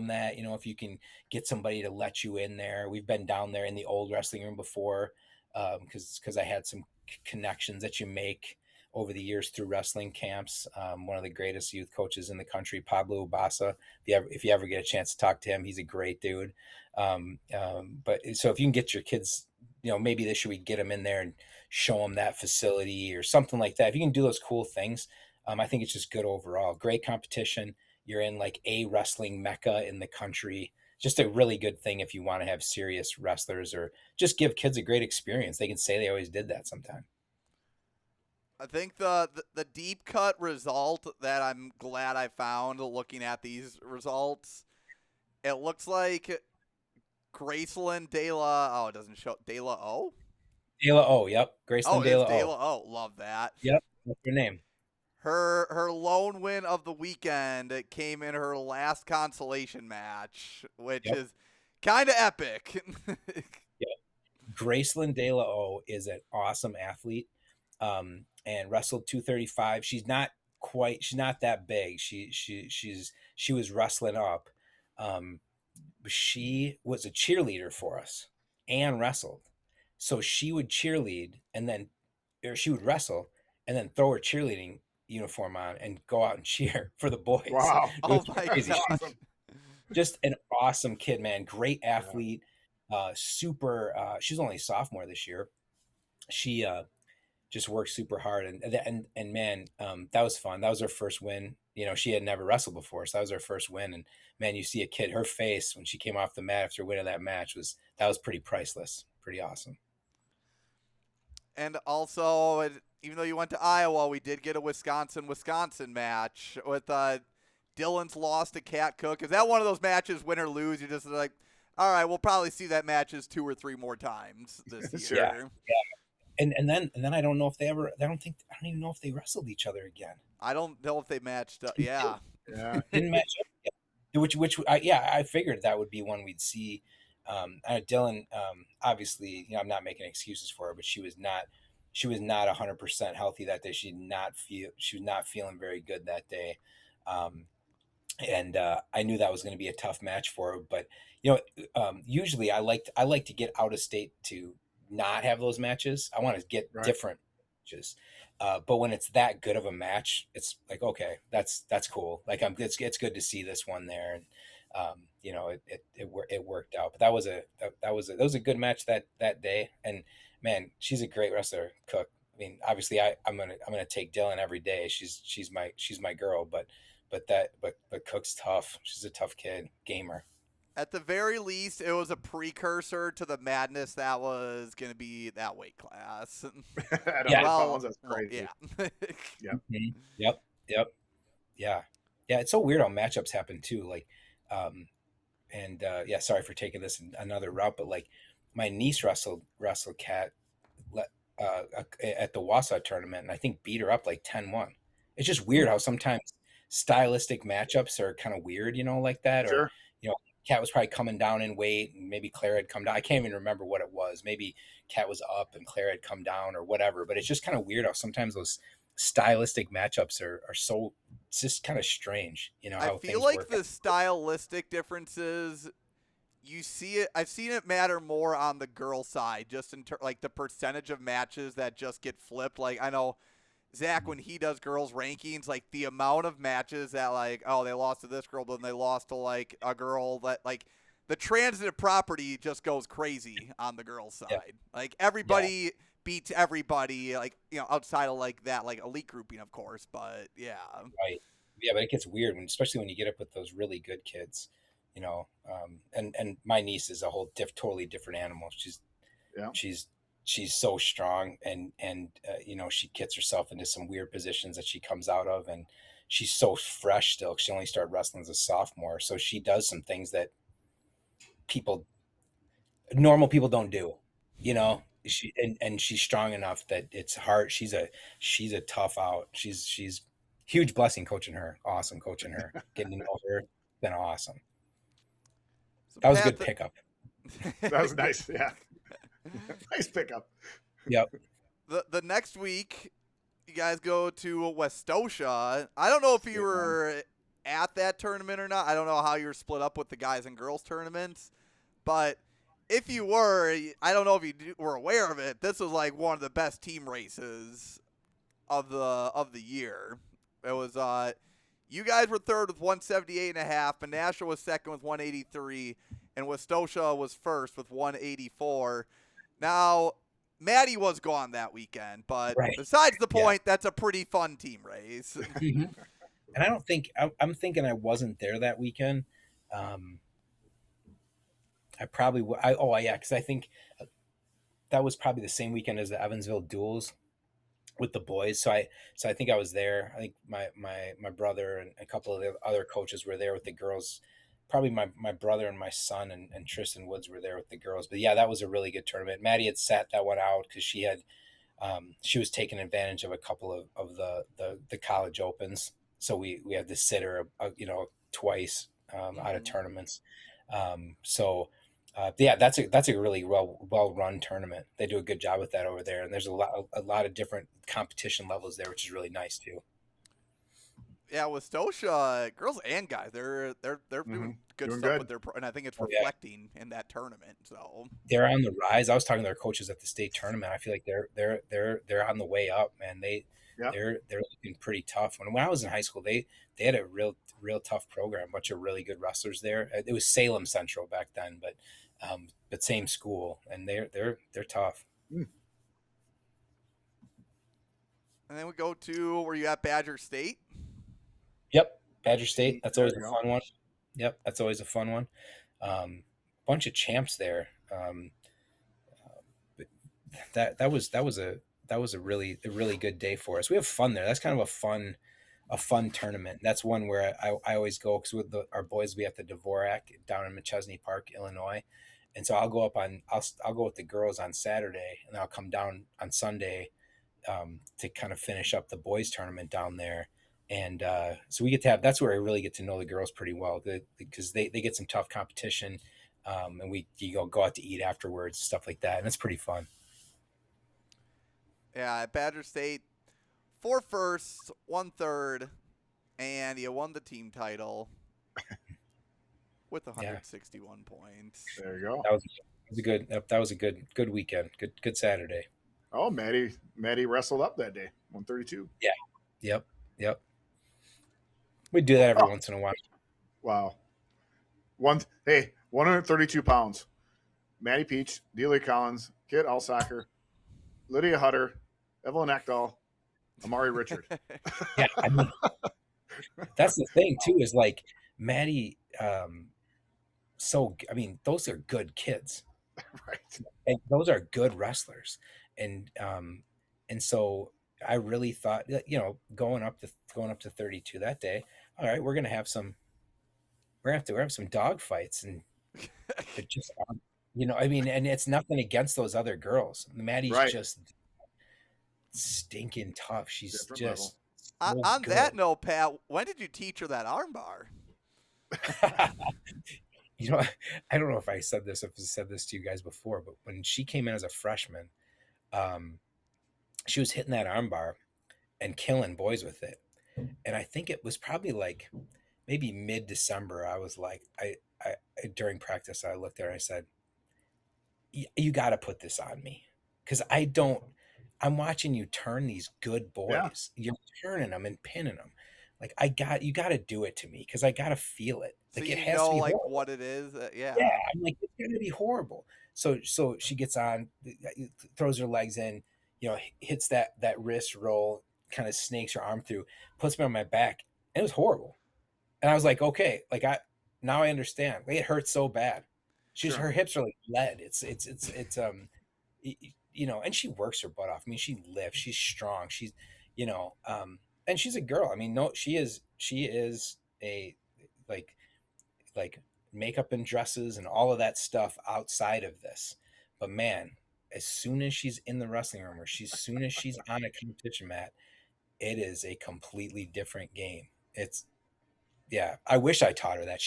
that, if you can get somebody to let you in there. We've been down there in the old wrestling room before because I had some connections that you make over the years through wrestling camps. One of the greatest youth coaches in the country, Pablo Ubasa. If you ever get a chance to talk to him, he's a great dude. But so if you can get your kids, maybe this year we get them in there and show them that facility or something like that. If you can do those cool things, I think it's just good overall. Great competition. You're in like a wrestling mecca in the country. Just a really good thing if you want to have serious wrestlers or just give kids a great experience. They can say they always did that sometime. I think the deep cut result that I'm glad I found looking at these results, it looks like Graceland De La, it doesn't show, De La O? De La O, yep. Graceland De La O. De La O, love that. Yep, that's your name. Her lone win of the weekend came in her last consolation match, which is kind of epic. Yep. Graceland De La O is an awesome athlete, and wrestled 235. She's not that big. She was wrestling up. She was a cheerleader for us and wrestled. So she would cheerlead or she would wrestle and then throw her cheerleading uniform on and go out and cheer for the boys. Wow. Oh my gosh. Just an awesome kid, man. Great athlete. Super. She's only a sophomore this year. She just worked super hard and man, that was fun. That was her first win. She had never wrestled before, so that was her first win. And man, you see a kid, her face when she came off the mat after winning that match was pretty priceless. Pretty awesome. And also, even though you went to Iowa, we did get a Wisconsin match with Dylan's loss to Cat Cook. Is that one of those matches, win or lose? You're just like, all right, we'll probably see that matches 2 or 3 more times this year. Yeah. And then I don't know if they ever. I don't even know if they wrestled each other again. I don't know if they matched up. Yeah. Didn't match up yet. I figured that would be one we'd see. Dylan, obviously, I'm not making excuses for her, but she she was not 100% healthy that day. She was not feeling very good that day. And I knew that was going to be a tough match for her. But usually I like to get out of state to not have those matches. I want to get Right. different matches. But when it's that good of a match, it's like, okay, that's cool. Like it's good to see this one there, and it worked out. But that was a good match that day. And man, she's a great wrestler, Cook. I mean, obviously, I'm gonna take Dylan every day. She's my girl, but Cook's tough. She's a tough kid, gamer. At the very least, it was a precursor to the madness that was going to be that weight class. At 100 Yeah. pounds, that's crazy. Yeah. Yep. Yep. Yeah. It's so weird how matchups happen too. Like, sorry for taking this another route, but like my niece wrestled Kat at the Wausau tournament, and I think beat her up like 10-1. It's just weird how sometimes stylistic matchups are kind of weird, like that. Sure. Or, Kat was probably coming down in weight, and maybe Claire had come down. I can't even remember what it was. Maybe Kat was up and Claire had come down or whatever. But it's just kind of weird how sometimes those stylistic matchups are so, it's just kind of strange, I how feel things like work the stylistic differences, you see it. I've seen it matter more on the girl side, just in like the percentage of matches that just get flipped. Like I know Zach, when he does girls rankings, like the amount of matches that like, oh, they lost to this girl, but then they lost to like a girl that like the transitive property just goes crazy on the girls side. Yeah. Like everybody beats everybody, like, outside of like that, like elite grouping, of course, but yeah. Right. Yeah, but it gets weird especially when you get up with those really good kids, and my niece is a whole totally different animal. She's so strong, and she gets herself into some weird positions that she comes out of, and she's so fresh still. She only started wrestling as a sophomore, so she does some things that normal people don't do. She's strong enough that it's hard. She's a tough out. She's huge blessing coaching her. Awesome coaching her. Getting to know her, been awesome. So That was a good pickup. That was nice. Yeah. Nice pickup. Yep. The next week, you guys go to Westosha. I don't know if you were at that tournament or not. I don't know how you were split up with the guys and girls tournaments, but if you were, I don't know if you were aware of it. This was like one of the best team races of the year. It was you guys were third with 178.5. Menasha was second with 183, and Westosha was first with 184. Now, Maddie was gone that weekend, but besides the point, that's a pretty fun team race. Mm-hmm. And I don't think I'm thinking I wasn't there that weekend. I probably because I think that was probably the same weekend as the Evansville duels with the boys. So I think I was there. I think my brother and a couple of the other coaches were there with the girls. Probably my brother and my son and Tristan Woods were there with the girls. But yeah, that was a really good tournament. Maddie had sat that one out because she was taking advantage of a couple of the college opens. So we had to sit her twice out of tournaments. That's a really well run tournament. They do a good job with that over there, and there's a lot of different competition levels there, which is really nice too. Yeah, with Stosha, girls and guys, they're doing good stuff with their and I think it's reflecting in that tournament. So they're on the rise. I was talking to their coaches at the state tournament. I feel like they're on the way up, man. They're looking pretty tough. When I was in high school, they had a real tough program. A bunch of really good wrestlers there. It was Salem Central back then, but same school, and they're tough. And then we go to where you at Badger State. Yep, Badger State. That's always a fun one. Yep, that's always a fun one. Bunch of champs there. But that was a really good day for us. We have fun there. That's kind of a fun tournament. That's one where I always go because with our boys we at the Dvorak down in McChesney Park, Illinois, and so I'll go with the girls on Saturday, and I'll come down on Sunday to kind of finish up the boys tournament down there. And so we get to that's where I really get to know the girls pretty well because they get some tough competition, and you go out to eat afterwards, stuff like that, and it's pretty fun. Yeah, at Badger State, 4 firsts, 1 third, and you won the team title with 161 points. There you go. That was a good weekend. Good Saturday. Oh, Maddie wrestled up that day, 132. Yeah. Yep. We do that every once in a while. Wow. 132 pounds. Maddie Peach, Delia Collins, Kit Alsacker, Lydia Hutter, Evelyn Ekdahl, Amari Richard. Yeah, I mean, that's the thing too, is like Maddie. Those are good kids, Right. and those are good wrestlers, and so I really thought that, going up to 32 that day. All right, we're gonna have some dog fights, and it just, and it's nothing against those other girls. Maddie's Right. just stinking tough. She's Different just level. On good. that note, Pat, when did you teach her that armbar? I don't know if I've said this to you guys before, but when she came in as a freshman, she was hitting that armbar and killing boys with it. And I think it was probably like maybe mid-December. I was like, I during practice, I looked at her and I said, you got to put this on me. Because I'm watching you turn these good boys. Yeah. You're turning them and pinning them. Like, you got to do it to me, because I got to feel it. Like, so it you has know, to be like horrible. What it is. Yeah. I'm like, it's going to be horrible. So she gets on, throws her legs in, hits that wrist roll, kind of snakes her arm through, puts me on my back. And it was horrible. And I was like, okay, like now I understand. Like, it hurts so bad. Her hips are like lead. It's and she works her butt off. I mean, she lifts, she's strong. She's, and she's a girl. I mean, no, she is a like makeup and dresses and all of that stuff outside of this. But man, as soon as she's in the wrestling room, or as soon as she's on a competition mat, it is a completely different game. I wish I taught her that.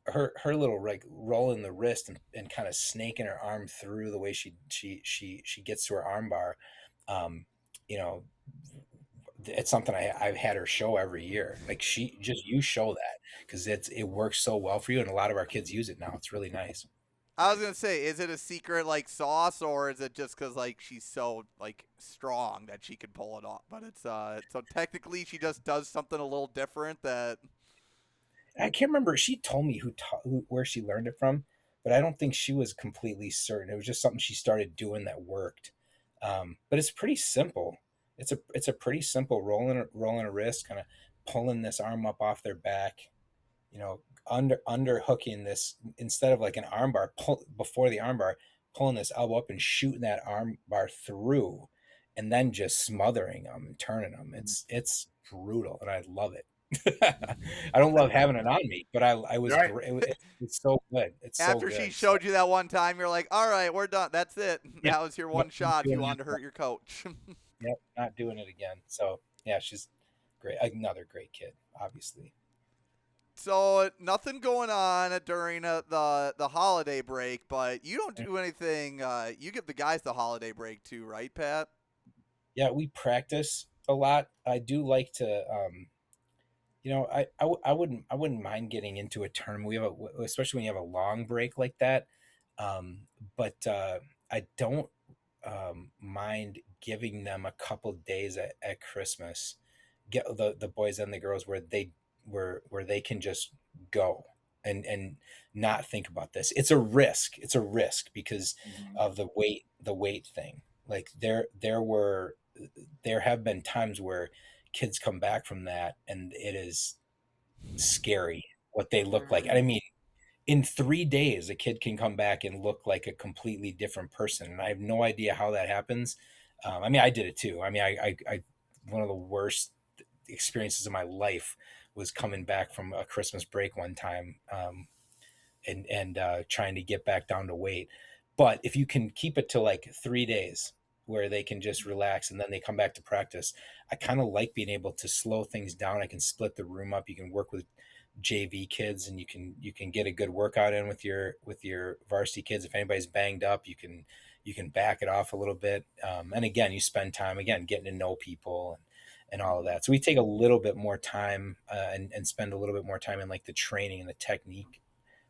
Her little, like, rolling the wrist and kind of snaking her arm through the way she gets to her arm bar. It's something I've had her show every year. Like, you show that, because it works so well for you, and a lot of our kids use it now. It's really nice. I was gonna say, is it a secret, like, sauce, or is it just because, like, she's so, like, strong that she can pull it off? But it's so technically she just does something a little different that. I can't remember. She told me where she learned it from, but I don't think she was completely certain. It was just something she started doing that worked. But it's pretty simple. It's a pretty simple rolling a wrist, kind of pulling this arm up off their back, under hooking this, instead of like an arm bar, before the arm bar, pulling this elbow up and shooting that arm bar through, and then just smothering them and turning them. It's brutal, and I love it. I don't love having it on me, but I was Right. it's so good. It's After so good. she showed you that one time, you're like, all right, we're done. That's it. Yeah. That was your one shot if you wanted to hurt your coach. Yep, not doing it again. So yeah, she's great. Another great kid, obviously. So nothing going on during the holiday break, but you don't do anything. You give the guys the holiday break too, right, Pat? Yeah, we practice a lot. I do like to, I wouldn't mind getting into a tournament. Especially when you have a long break like that. But I don't mind giving them a couple days at Christmas. Get the boys and the girls where they can just go and not think about this. It's a risk because of the weight thing. Like, there have been times where kids come back from that, and it is scary what they look like. And I mean, in 3 days, a kid can come back and look like a completely different person. And I have no idea how that happens. I mean, I did it too. I mean, I one of the worst experiences of my life was coming back from a Christmas break one time, and trying to get back down to weight. But if you can keep it to like 3 days where they can just relax and then they come back to practice, I kind of like being able to slow things down. I can split the room up. You can work with JV kids, and you can get a good workout in with your varsity kids. If anybody's banged up, you can you can back it off a little bit. And again, you spend time again getting to know people and all of that. So we take a little bit more time and spend a little bit more time in like the training and the technique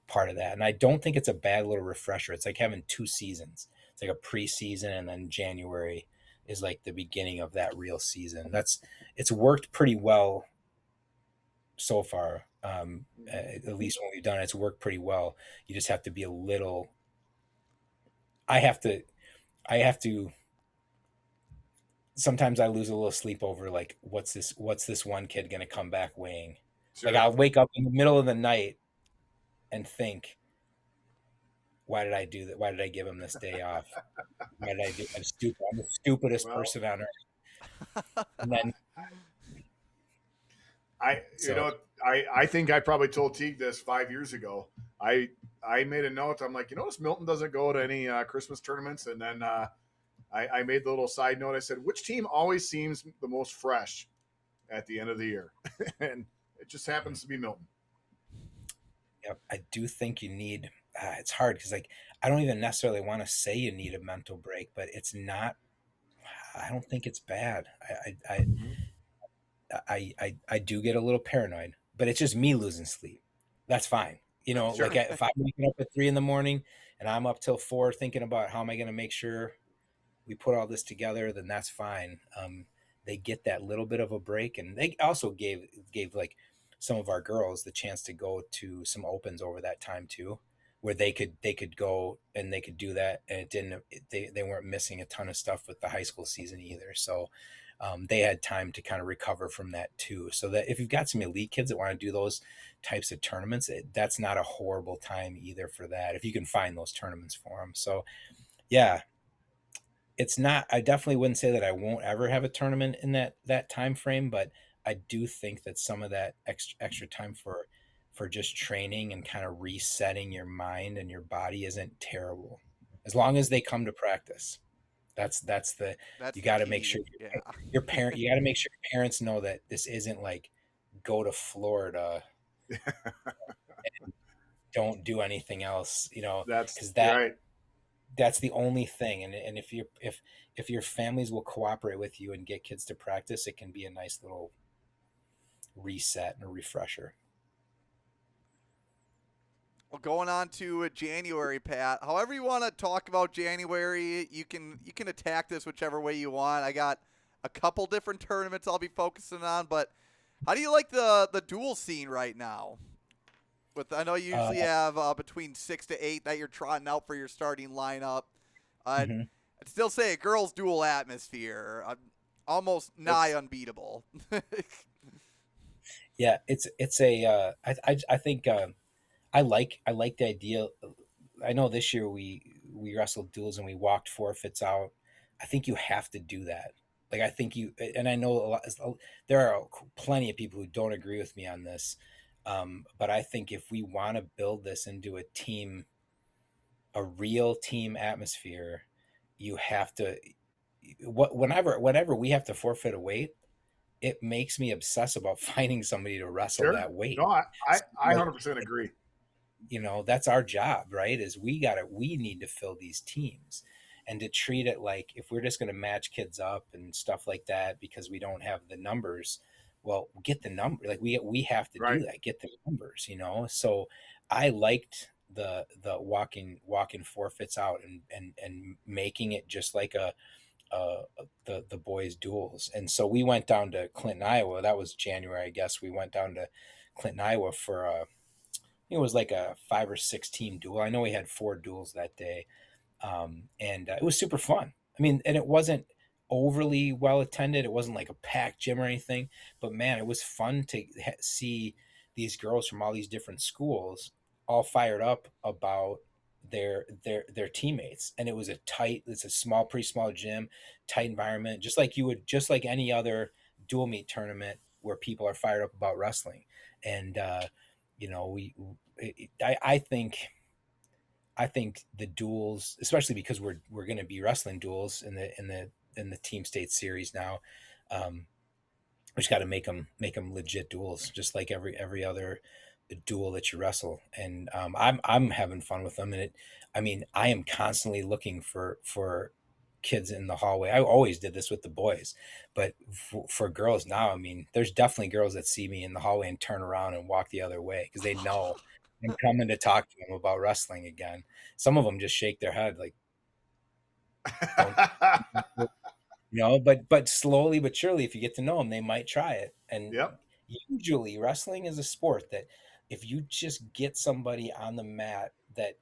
part of that. And I don't think it's a bad little refresher. It's like having 2 seasons. It's like a preseason, and then January is like the beginning of that real season. It's worked pretty well so far. At least when we've done it, it's worked pretty well. You just have to be a little. I have to. Sometimes I lose a little sleep over like what's this one kid gonna come back weighing? Sure. Like I'll wake up in the middle of the night and think, why did I do that? Why did I give him this day off? Why did I do? I'm stupid. I'm the stupidest person on earth. And then I think I probably told Teague this 5 years ago. I made a note. I'm like, notice Milton doesn't go to any Christmas tournaments, and then I made the little side note. I said, which team always seems the most fresh at the end of the year? And it just happens to be Milton. Yeah, I do think you need. It's hard because like I don't even necessarily want to say you need a mental break, but it's not. I don't think it's bad. I do get a little paranoid, but it's just me losing sleep. That's fine. Sure. Like if I'm waking up at 3 a.m. and I'm up till 4 thinking about how am I going to make sure we put all this together, then that's fine. They get that little bit of a break, and they also gave like some of our girls the chance to go to some opens over that time too, where they could go and they could do that, and they weren't missing a ton of stuff with the high school season either. So they had time to kind of recover from that too. So that if you've got some elite kids that want to do those types of tournaments, that's not a horrible time either for that, if you can find those tournaments for them. So yeah, it's not. I definitely wouldn't say that I won't ever have a tournament in that time frame, but I do think that some of that extra time for just training and kind of resetting your mind and your body isn't terrible, as long as they come to practice. That's you got to make sure your parent. You got to make sure your parents know that this isn't like go to Florida and don't do anything else. Because right. That's the only thing. And if your families will cooperate with you and get kids to practice, it can be a nice little reset and a refresher. Well, going on to January, Pat. However you want to talk about January, you can attack this whichever way you want. I got a couple different tournaments I'll be focusing on, but how do you like the dual scene right now? I know you usually have between 6 to 8 that you're trotting out for your starting lineup. I'd still say a girls' dual atmosphere, almost nigh unbeatable. Yeah, it's a. I think I like the idea. I know this year we wrestled duels and we walked forfeits out. I think you have to do that. Like I think and I know there are plenty of people who don't agree with me on this. But I think if we want to build this into a real team atmosphere, you have to. Whenever we have to forfeit a weight, it makes me obsess about finding somebody to wrestle that weight. No, I 100% agree. That's our job, right? We need to fill these teams, and to treat it like if we're just going to match kids up and stuff like that because we don't have the numbers. Well, get the number. Like we have to do that. Get the numbers. So I liked the walking forfeits out and making it just like the boys duels. And so we went down to Clinton, Iowa. That was January, I guess. We went down to Clinton, Iowa for it was like a 5 or 6 team duel. I know we had 4 duels that day, and it was super fun. I mean, and it wasn't overly well attended. It wasn't like a packed gym or anything, but man, it was fun to see these girls from all these different schools all fired up about their teammates. And it's a pretty small gym, tight environment, just like any other dual meet tournament where people are fired up about wrestling. And I think the duels, especially because we're going to be wrestling duels in the team state series now, we just got to make them legit duels, just like every other duel that you wrestle, and I'm having fun with them. And I am constantly looking for kids in the hallway. I always did this with the boys, but for girls now, there's definitely girls that see me in the hallway and turn around and walk the other way because they know I'm coming to talk to them about wrestling again. Some of them just shake their head like, don't, but slowly but surely, if you get to know them, they might try it. And Yep. usually wrestling is a sport that if you just get somebody on the mat, that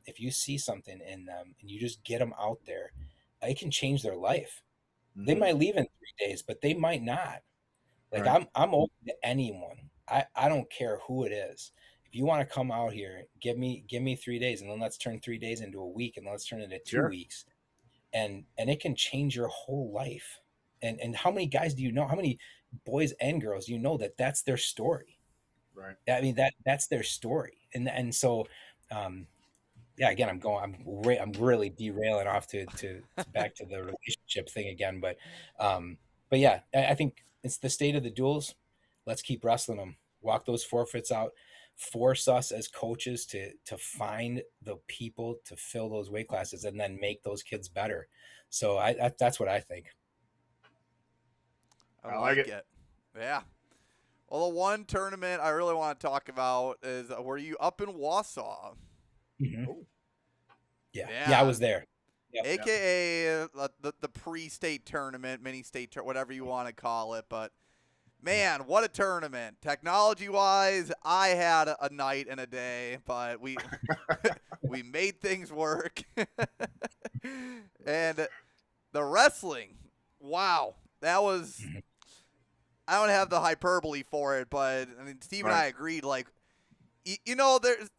if you see something in them and you just get them out there, it can change their life. They Mhm. might leave in 3 days, but they might not. Like Right. I'm open to anyone. I don't care who it is. If you want to come out here, give me 3 days, and then let's turn 3 days into a week, and let's turn it into 2 Sure. weeks, and it can change your whole life. And how many guys do you know? How many boys and girls do you know that that's their story? Right. That's their story. And so yeah, again, I'm really derailing off to back to the relationship thing again, but yeah, I think it's the state of the duels. Let's keep wrestling them. Walk those forfeits out. Force us as coaches to find the people to fill those weight classes, and then make those kids better. So that's what I think. I I like like it. it. Yeah. Well, the one tournament I really want to talk about is were you up in Wausau? Mhm. Oh, Yeah, I was there. Yep. AKA the pre-state tournament, mini-state, whatever you want to call it. But, man, what a tournament. Technology-wise, I had a night and a day, but we we made things work. And the wrestling, wow. That was Mhm. I don't have the hyperbole for it, but I mean, Steve and I Right. agreed. Like, there's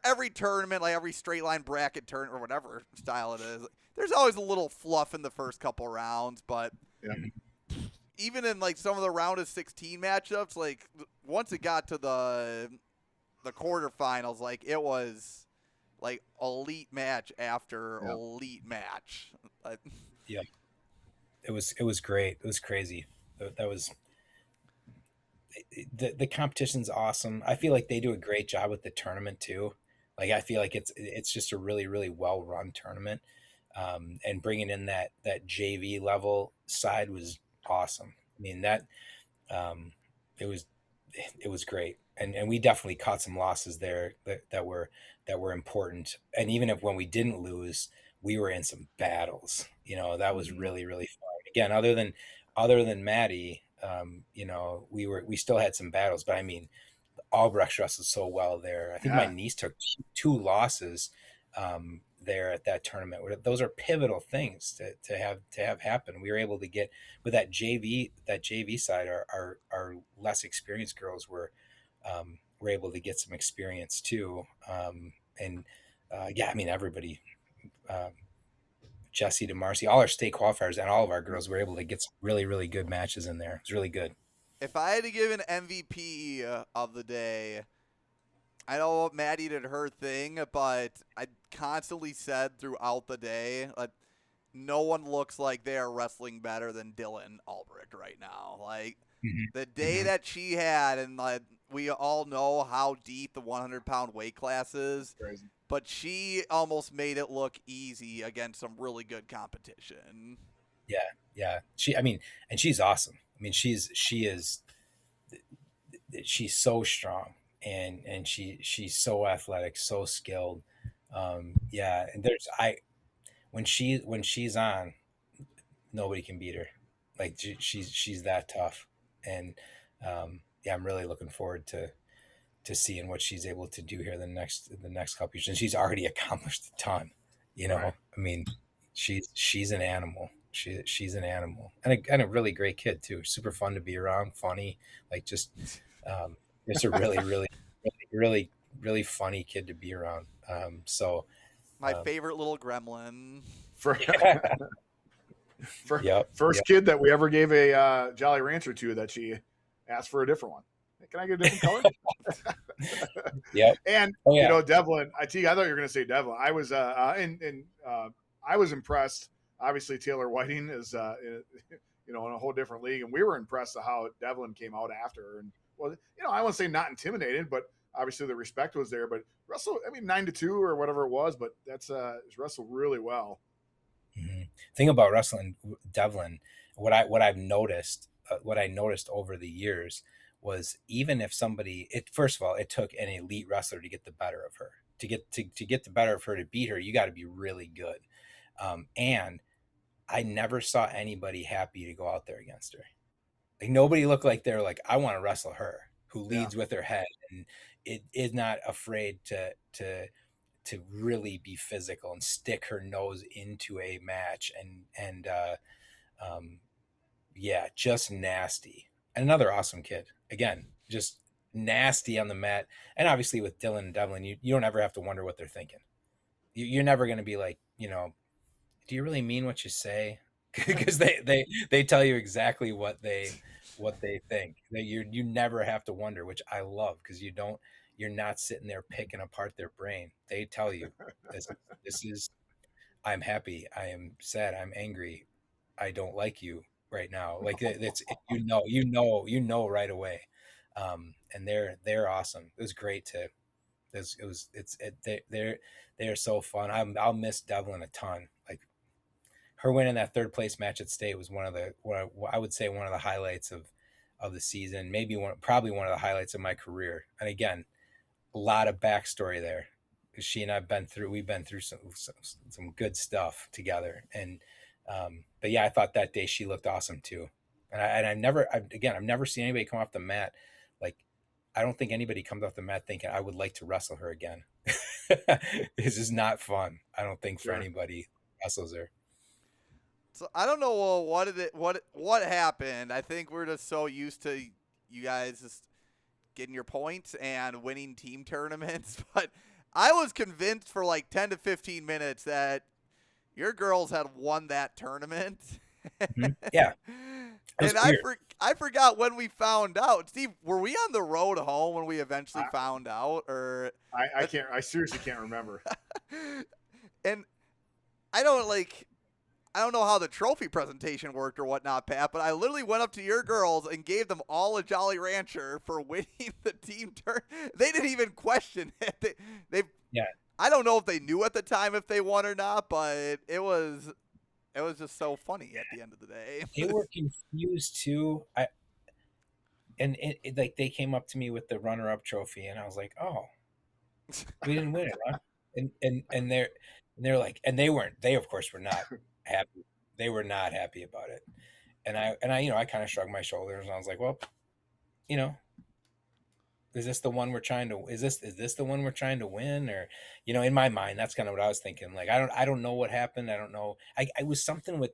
every tournament, like every straight line bracket tournament or whatever style it is. There's always a little fluff in the first couple rounds, but Yeah. even in like some of the round of 16 matchups, like once it got to the quarterfinals, like it was like elite match after Yeah. elite match. Yeah, it was great. It was crazy. That was the competition's awesome. I feel like they do a great job with the tournament too. Like I feel like it's just a really really well run tournament, and bringing in that JV level side was awesome. That um, it was it was great, and we definitely caught some losses there that were important. And even if when we didn't lose, we were in some battles. That was Mhm. really really fun. Again, other than Maddie, we still had some battles. But Albrecht wrestled so well there. I think my Yeah. niece took two losses there at that tournament. Those are pivotal things to have happen. We were able to get with that JV side. Our less experienced girls were able to get some experience too. And yeah, everybody. Um, Jesse to Marcy, all our state qualifiers and all of our girls were able to get some really, really good matches in there. It's really good. If I had to give an MVP of the day, I know Maddie did her thing, but I constantly said throughout the day, no one looks like they are wrestling better than Dylan Albrecht right now. Like Mhm. the day Mhm. that she had, and we all know how deep the 100-pound weight class is, Crazy. but she almost made it look easy against some really good competition. Yeah, yeah. And she's awesome. She's so strong, and she's so athletic, so skilled. Yeah, and when she's on, nobody can beat her. Like she's that tough, and yeah, I'm really looking forward to seeing what she's able to do here the next couple years. And she's already accomplished a ton. Right. She's an animal. She's an animal, and a really great kid too. Super fun to be around, funny, like um, just a really really really really really funny kid to be around. So My favorite little gremlin. For, yep, first yep, kid that we ever gave a Jolly Rancher to that she asked for a different one. Hey, can I get a different color? yep. And Oh yeah. Devlin, I thought you were going to say Devlin. I was I was impressed. Obviously, Taylor Whiting is in a whole different league. And we were impressed at how Devlin came out after her. And well, I wouldn't say not intimidated, but obviously the respect was there. But Russell, 9-2 or whatever it was, but that's wrestled really well. Mm-hmm. Thing about wrestling Devlin, what I noticed over the years was, even if somebody, first of all, it took an elite wrestler to get the better of her. To get the better of her, to beat her, you got to be really good. And I never saw anybody happy to go out there against her. Like, nobody looked like they're like, I want to wrestle her, who leads with her head and it is not afraid to really be physical and stick her nose into a match and yeah, just nasty. And another awesome kid. Again, just nasty on the mat. And obviously with Dylan and Devlin, you don't ever have to wonder what they're thinking. You're never going to be like, do you really mean what you say? Because they tell you exactly what they think. That you never have to wonder, which I love, because you're not sitting there picking apart their brain. They tell you this is, I'm happy, I am sad, I'm angry, I don't like you right now. Like, it's right away. And they're awesome. It was great to they're so fun. I'll miss Devlin a ton. Like, her winning that third place match at state was I would say one of the highlights of the season, probably one of the highlights of my career. And again, a lot of backstory there. She and we've been through some good stuff together. And but yeah, I thought that day she looked awesome too. And I've never seen anybody come off the mat. Like, I don't think anybody comes off the mat thinking, I would like to wrestle her again. This is not fun, I don't think, for anybody who wrestles her. So I don't know what happened. I think we're just so used to you guys just getting your points and winning team tournaments, but I was convinced for like 10 to 15 minutes that your girls had won that tournament. Mm-hmm. Yeah. And I forgot when we found out. Steve, were we on the road home when we eventually found out, or I seriously can't remember. And I don't know how the trophy presentation worked or whatnot, Pat, but I literally went up to your girls and gave them all a Jolly Rancher for winning the team turn. They didn't even question it. Yeah. I don't know if they knew at the time if they won or not, but it was just so funny at the end of the day. They were confused too. Like, they came up to me with the runner-up trophy, and I was like, "Oh, we didn't win it, huh?" And they're like, and they of course were not happy. They were not happy about it. And I kind of shrugged my shoulders, and I was like, well, is this the one we're trying to win? Or, in my mind, that's kind of what I was thinking. Like, I don't know what happened. I don't know. I was something with,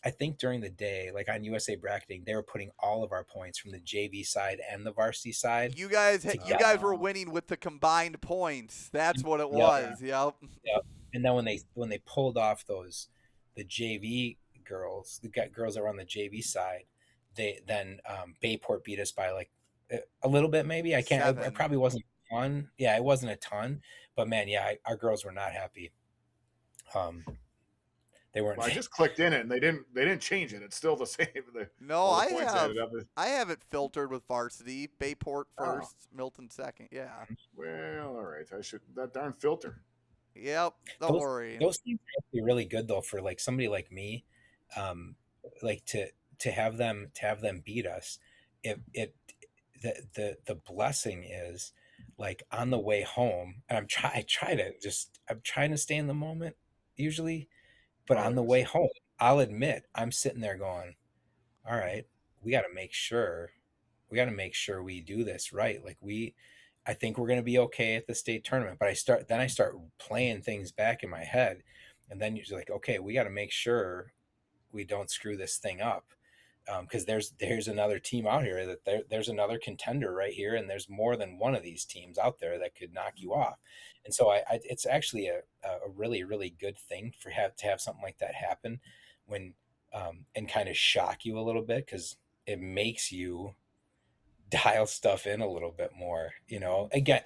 I think during the day, like on USA Bracketing, they were putting all of our points from the JV side and the varsity side. You guys were winning with the combined points. That's what it was. Yep. And then when they pulled off the JV girls, the girls that were on the JV side, Bayport beat us by like a little bit, maybe. I can't. 7. It probably wasn't a ton. Yeah, it wasn't a ton. But man, yeah, our girls were not happy. They weren't. Well, I just clicked in it, and they didn't change it. It's still the same. I have it filtered with varsity. Bayport first, Milton second. Yeah. Well, all right. I should that darn filter. Yep. Don't worry. Those things are actually really good though for like somebody like me, like to have them beat us. The blessing is, like, on the way home, and I'm trying to stay in the moment usually, but on the way home, I'll admit I'm sitting there going, all right, we got to make sure we do this right. Like, I think we're going to be okay at the state tournament, but I start playing things back in my head. And then you're like, okay, we got to make sure we don't screw this thing up. Because there's another team out here that there's another contender right here. And there's more than one of these teams out there that could knock you off. And so it's actually a really, really good thing to have something like that happen when, and kind of shock you a little bit, because it makes you dial stuff in a little bit more, again,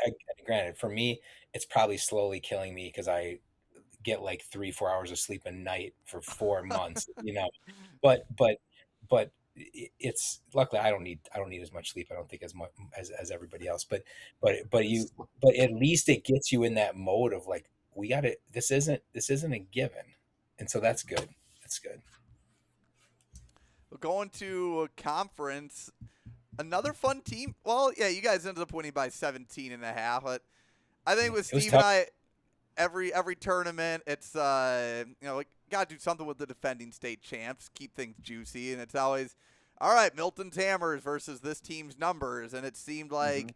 granted, for me, it's probably slowly killing me because I get like 3-4 hours of sleep a night for 4 months, but but it's luckily I don't need as much sleep. I don't think as much as everybody else, but at least it gets you in that mode of like, we got to, this isn't a given. And so that's good. That's good. Going to a conference, another fun team. Well, yeah, you guys ended up winning by 17 and a half, but I think with It was Steve and tough. I, every tournament, it's like, got to do something with the defending state champs, keep things juicy, and it's always, all right, Milton's Hammers versus this team's Numbers, and it seemed like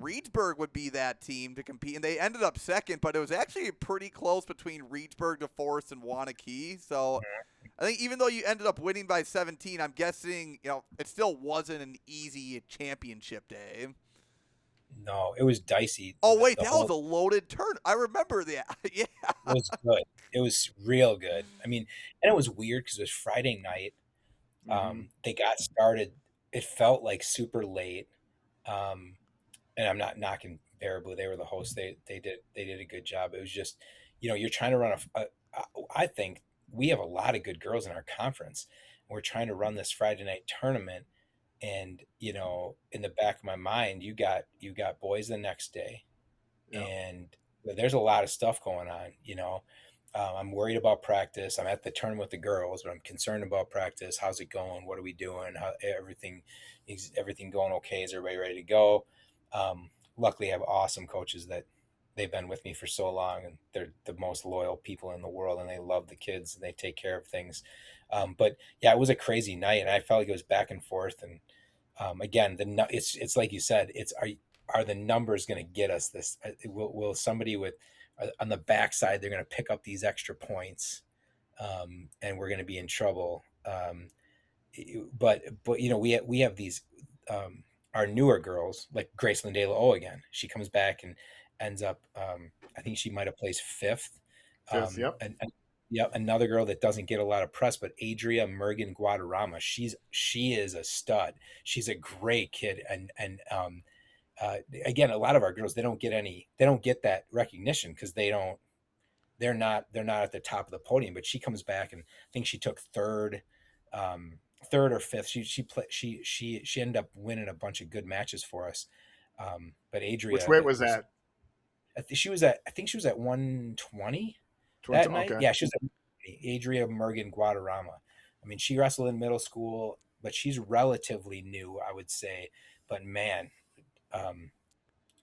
Reedsburg would be that team to compete, and they ended up second, but it was actually pretty close between Reedsburg, DeForest, and Wanakee. So I think even though you ended up winning by 17, I'm guessing it still wasn't an easy championship day. No, it was dicey. Oh wait, that was a loaded turn. I remember that. Yeah, it was good. It was real good. I mean, and it was weird because it was Friday night. They got started. It felt like super late. And I'm not knocking Baraboo. They were the hosts. They did a good job. It was just, you're trying to run I think we have a lot of good girls in our conference. We're trying to run this Friday night tournament, and in the back of my mind, you got boys the next day, and there's a lot of stuff going on. I'm worried about practice. I'm at the tournament with the girls, but I'm concerned about practice. How's it going? What are we doing? How is everything going okay? Is everybody ready to go? Luckily, I have awesome coaches that they've been with me for so long, and they're the most loyal people in the world, and they love the kids and they take care of things. But yeah, it was a crazy night, and I felt like it was back and forth. And again, it's like you said, are the numbers going to get us this? Will somebody with on the backside, they're going to pick up these extra points, and we're going to be in trouble. But we have these our newer girls, like Graceland De La O again. She comes back and ends up, I think she might have placed fifth. Yep. And another girl that doesn't get a lot of press, but Adria Mergen Guadarrama. She is a stud. She's a great kid, and again, a lot of our girls, they don't get that recognition because they're not at the top of the podium. But she comes back, and I think she took third or fifth. She ended up winning a bunch of good matches for us. But Adria, which weight was that? I think she was at 120 that night. Okay. Yeah, she was at Adria Mergen Guadarrama. I mean, she wrestled in middle school, but she's relatively new, I would say. But man,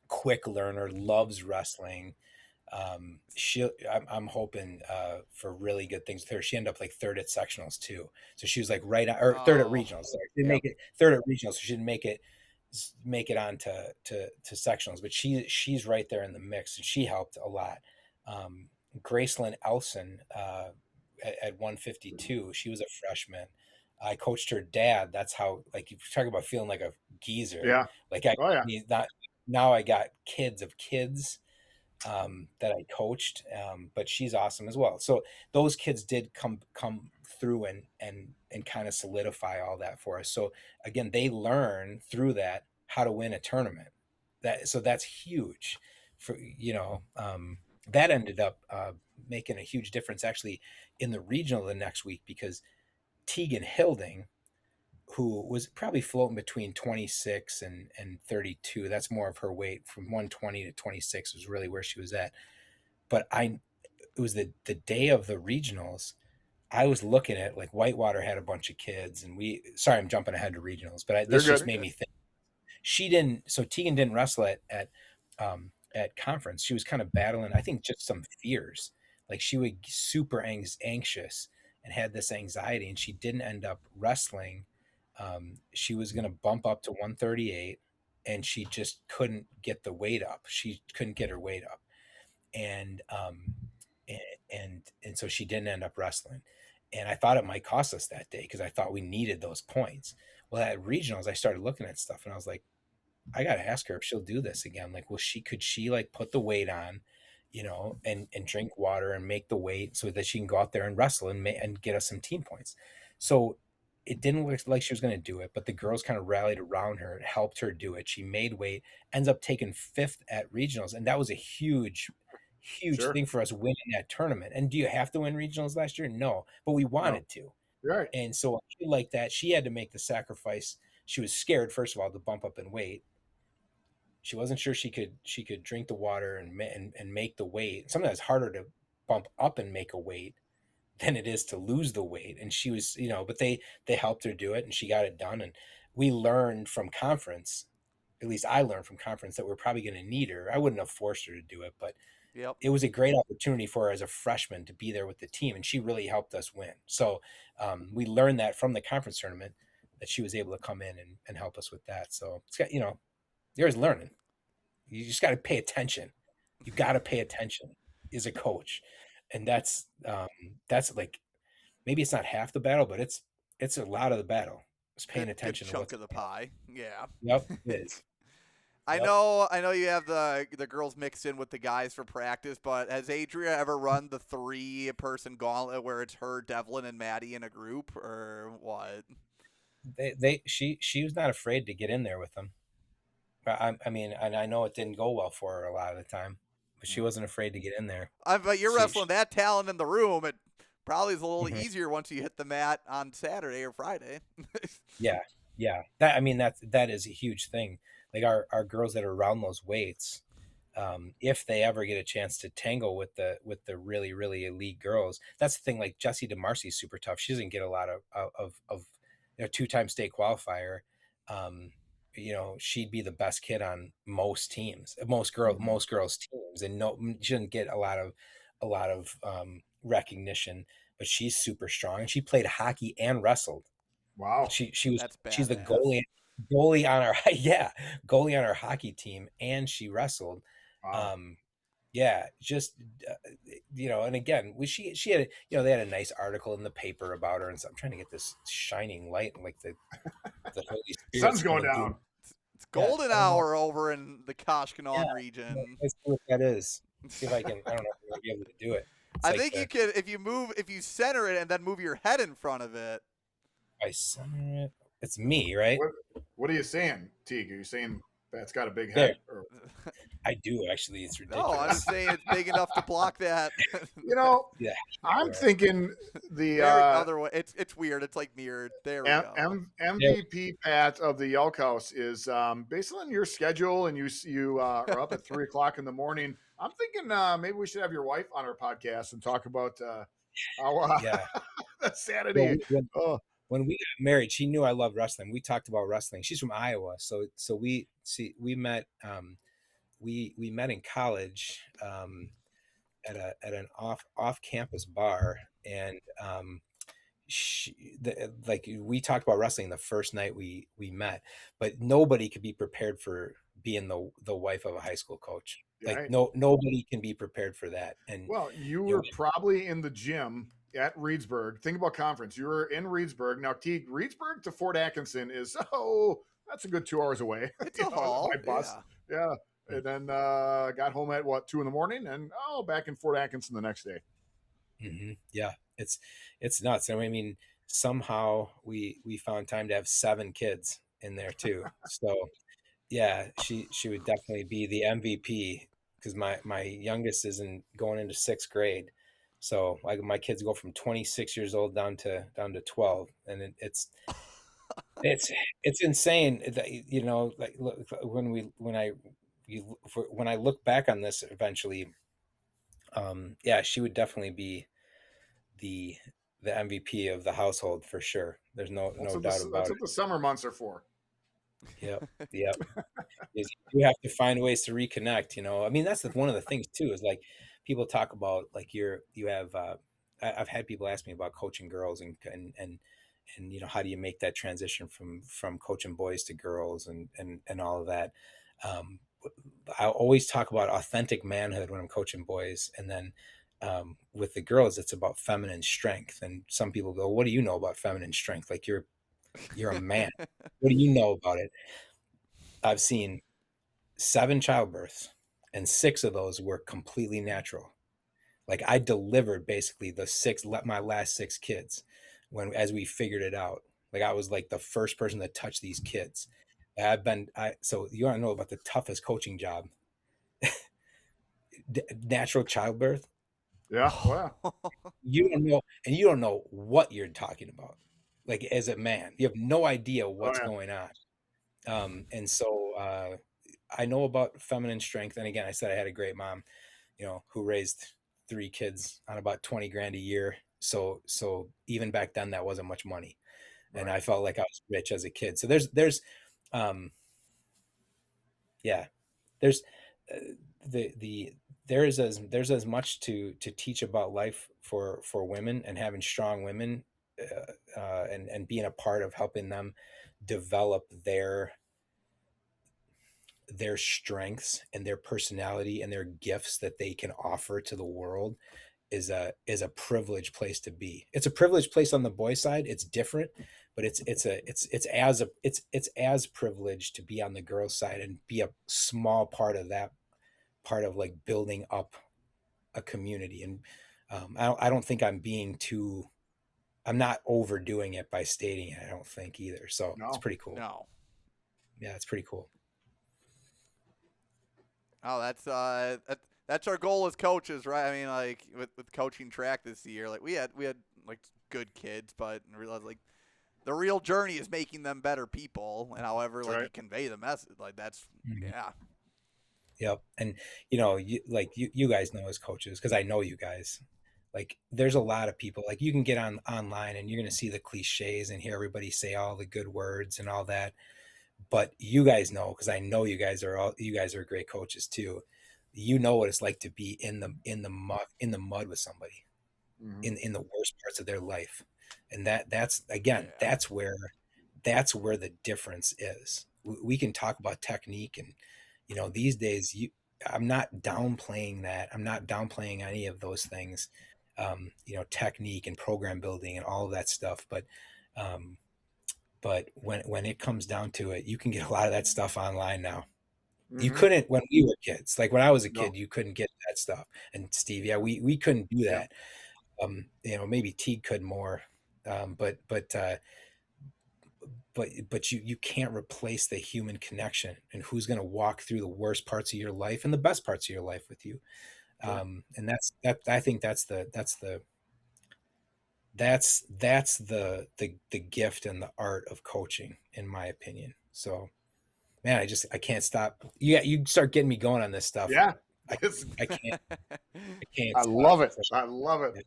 quick learner, loves wrestling. I'm hoping for really good things with her. She ended up like third at sectionals too, so she was like third at regionals. So she didn't make it third at regionals, so she didn't make it on to sectionals. But she's right there in the mix, and she helped a lot. Graceland Elson at 152, she was a freshman. I coached her dad. That's how, like, you talk about feeling like a geezer. Yeah. Like now I got kids of kids that I coached, but she's awesome as well. So those kids did come through and kind of solidify all that for us. So again, they learn through that how to win a tournament. So that's huge for, that ended up making a huge difference actually in the regional the next week, because Tegan Hilding, who was probably floating between 26 and 32. That's more of her weight. From 120 to 26 was really where she was at. But it was the day of the regionals. I was looking at, like, Whitewater had a bunch of kids, and sorry, I'm jumping ahead to regionals, but this just made me think. Tegan didn't wrestle at conference. She was kind of battling, I think, just some fears. Like, she was super anxious and had this anxiety, and she didn't end up wrestling. She was going to bump up to 138, and she just couldn't get the weight up. She couldn't get her weight up. And so she didn't end up wrestling. And I thought it might cost us that day, because I thought we needed those points. Well, at regionals, I started looking at stuff, and I was like, I got to ask her if she'll do this again. Like, could she like put the weight on, and drink water and make the weight so that she can go out there and wrestle and get us some team points. So it didn't look like she was going to do it, but the girls kind of rallied around her and helped her do it. She made weight, ends up taking fifth at regionals. And that was a huge thing for us, winning that tournament. And do you have to win regionals last year? No, but we wanted to. Right. And so she like that, she had to make the sacrifice. She was scared, first of all, to bump up in weight. She wasn't sure she could drink the water and make the weight. Sometimes it's harder to bump up and make a weight than it is to lose the weight. And she was, but they helped her do it, and she got it done. And we learned from conference, at least I learned from conference, that we're probably going to need her. I wouldn't have forced her to do it, but Yep. it was a great opportunity for her as a freshman to be there with the team, and she really helped us win. So we learned that from the conference tournament, that she was able to come in and help us with that. So it's got, there's learning. You just got to pay attention. You got to pay attention as a coach, and that's like, maybe it's not half the battle, but it's a lot of the battle. It's paying attention Good to what's chunk of the pie. Yeah. Yep, it is. I Yep. know you have the girls mixed in with the guys for practice, but has Adria ever run the 3-person gauntlet where it's her, Devlin, and Maddie in a group, or what? She was not afraid to get in there with them. I mean, and I know it didn't go well for her a lot of the time, but she wasn't afraid to get in there. But you're wrestling that talent in the room. It probably is a little Mhm. easier once you hit the mat on Saturday or Friday. Yeah. That is a huge thing. Like our girls that are around those weights, if they ever get a chance to tangle with the really, really elite girls, that's the thing. Like Jessie DeMarcy's super tough. She doesn't get a lot of 2-time state qualifier. She'd be the best kid on most teams, most girls teams, and she doesn't get a lot of recognition, but she's super strong, and she played hockey and wrestled. Wow. She's the goalie on our goalie on our hockey team, and she wrestled. Wow. Just and again, she had they had a nice article in the paper about her, and so I'm trying to get this shining light, like the Holy Spirit's Sun's going gonna down. It's golden hour over in the Koshkonong region. Let's see what that is. See if I can. I don't know if I'm gonna be able to do it. I think you could if you center it and then move your head in front of it. I center it. It's me, right? What are you saying, Teague? Are you saying that's got a big head? Or... I do, actually. It's ridiculous. No, I'm just saying it's big enough to block that. Yeah. I'm thinking the other way. It's weird. It's like mirrored. There we go. MVP Pat of the Yelk House is based on your schedule, and you are up at 3:00 in the morning. I'm thinking maybe we should have your wife on our podcast and talk about Saturday. When we got married, she knew I loved wrestling. We talked about wrestling. She's from Iowa, so we met. We met in college at an off campus bar, and we talked about wrestling the first night we met, but nobody could be prepared for being the wife of a high school coach. Like nobody can be prepared for that. And you were probably in the gym at Reedsburg. Think about conference. You were in Reedsburg. Now, Teague, Reedsburg to Fort Atkinson is that's a good 2 hours away. It's a haul. By bus. Yeah. And then got home at 2 in the morning, and back in Fort Atkinson the next day. Mm-hmm. Yeah, it's nuts. I mean, somehow we found time to have 7 kids in there too. So yeah, she would definitely be the MVP, because my youngest is going into 6th grade. So my kids go from 26 years old down to 12, and it's insane that, like, look, when I look back on this eventually, she would definitely be the MVP of the household for sure. There's no doubt about it. That's what the summer months are for. Yep. You have to find ways to reconnect. I mean, that's one of the things too, is like people talk about, like, I've had people ask me about coaching girls and how do you make that transition from coaching boys to girls and all of that. I always talk about authentic manhood when I'm coaching boys, and then with the girls, it's about feminine strength. And some people go, "What do you know about feminine strength? Like, you're a man. What do you know about it?" I've seen 7 childbirths, and 6 of those were completely natural. Like, I delivered basically my last 6 kids as we figured it out. Like, I was like the first person to touch these kids. So you want to know about the toughest coaching job? Natural childbirth. Yeah. Wow. You don't know, and you don't know what you're talking about. Like as a man, you have no idea Oh what's yeah. going on. And so I know about feminine strength. And again, I said I had a great mom, who raised 3 kids on about 20 grand a year. So even back then that wasn't much money. And Right. I felt like I was rich as a kid. So um, yeah, there's uh, the there's as much to teach about life for women, and having strong women, and being a part of helping them develop their strengths and their personality and their gifts that they can offer to the world is a privileged place to be. It's a privileged place on the boy side. It's different, but it's as privileged to be on the girl side and be a small part of that, part of like building up a community. And I don't think I'm not overdoing it by stating it. I don't think either. So it's No. pretty cool. No. Yeah, it's pretty cool. Oh, that's our goal as coaches, right? I mean, like with coaching track this year, like we had like good kids, but realized like the real journey is making them better people, and however like Right. you convey the message, like that's Mhm. yeah. Yep. And you guys know as coaches, because I know you guys, like there's a lot of people, like you can get online and you're going to see the cliches and hear everybody say all the good words and all that. But you guys know, because I know you guys are great coaches too. You know what it's like to be in the mud with somebody Mhm. in the worst parts of their life. And that's again, Yeah. that's where the difference is. We can talk about technique, and these days I'm not downplaying that. I'm not downplaying any of those things. Technique and program building and all of that stuff. Um, but when it comes down to it, you can get a lot of that stuff online now. You Mhm. couldn't when we were kids. Like when I was a No. kid, you couldn't get that stuff. And Steve, yeah, we couldn't do Yeah. that. Maybe Teague could more. But you can't replace the human connection and who's going to walk through the worst parts of your life and the best parts of your life with you. Sure. And I think that's the gift and the art of coaching, in my opinion. So, man, I can't stop. You start getting me going on this stuff. Yeah. I It's, I can't I can't I stop. love it. I love it.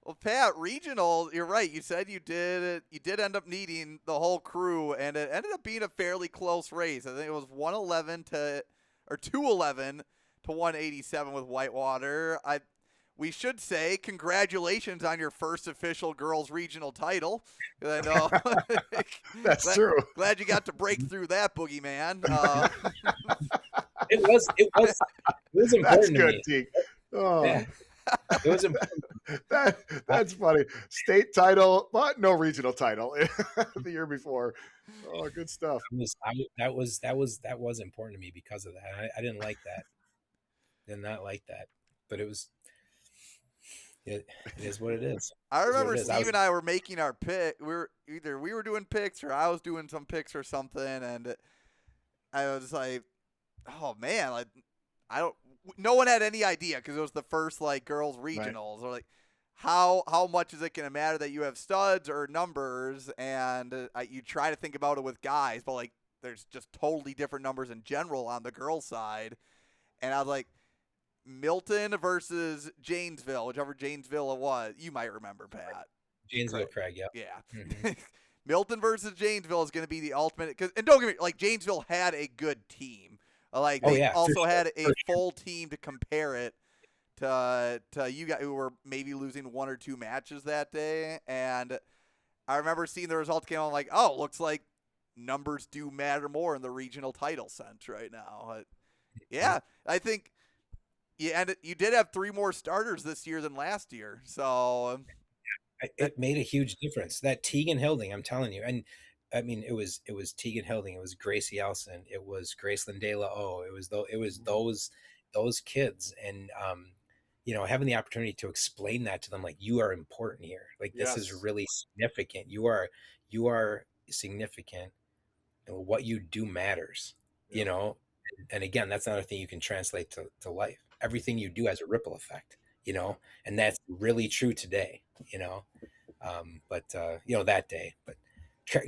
Well, Pat, regional, you're right. You said you did end up needing the whole crew, and it ended up being a fairly close race. I think it was 211 to 187 with Whitewater. We should say congratulations on your first official girls regional title. 'Cause I know That's true. glad you got to break through that boogeyman. It was That's important to good, me. Teague. Oh, Yeah, it was important. that's funny. State title, but no regional title the year before. Oh, good stuff. That was important to me because of that. I didn't like that. Did not like that. But it is what it is. I It is what remember it is. Steve and I were making our pick. We were doing picks or I was doing some picks or something, and I was like, "Oh man, like I don't." No one had any idea because it was the first like girls Right. regionals. Or like, how much is it going to matter that you have studs or numbers? And you try to think about it with guys, but like there's just totally different numbers in general on the girls side. And I was like, Milton versus Janesville, whichever Janesville it was. You might remember, Pat. Janesville Craig, yeah. Yeah. Mhm. Milton versus Janesville is going to be the ultimate. And don't get me like Janesville had a good team. Like Oh they yeah, for also sure. had a full team to compare it to you guys who were maybe losing 1 or 2 matches that day. And I remember seeing the results came out like, oh, looks like numbers do matter more in the regional title sense right now. Yeah, I think you did have 3 more starters this year than last year. So It made a huge difference. That Tegan Hilding, I'm telling you, and I mean, it was Tegan Hilding, it was Gracie Elson, it was Graceland De La O, it was those kids, and having the opportunity to explain that to them, like you are important here, like this is Yes. really significant. You are significant, and what you do matters. Yep. And again, that's another thing you can translate to life. everything you do has a ripple effect, and that's really true today, that day, but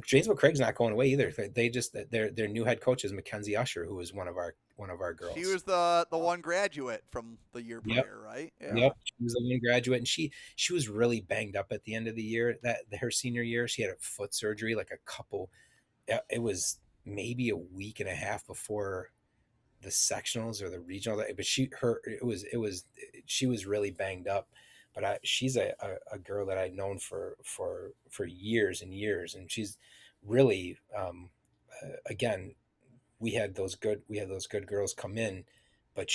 Janesville Craig's not going away either. They just their new head coach is Mackenzie Usher, who is one of our girls. She was the one graduate from the year prior, right? Yeah. Yep, she was the one graduate, and she was really banged up at the end of the year. Her senior year, she had a foot surgery, like it was maybe a week and a half before the sectionals or the regional, but she was really banged up. But she's a girl that I'd known for years and years, and she's really again, we had those good girls come in, but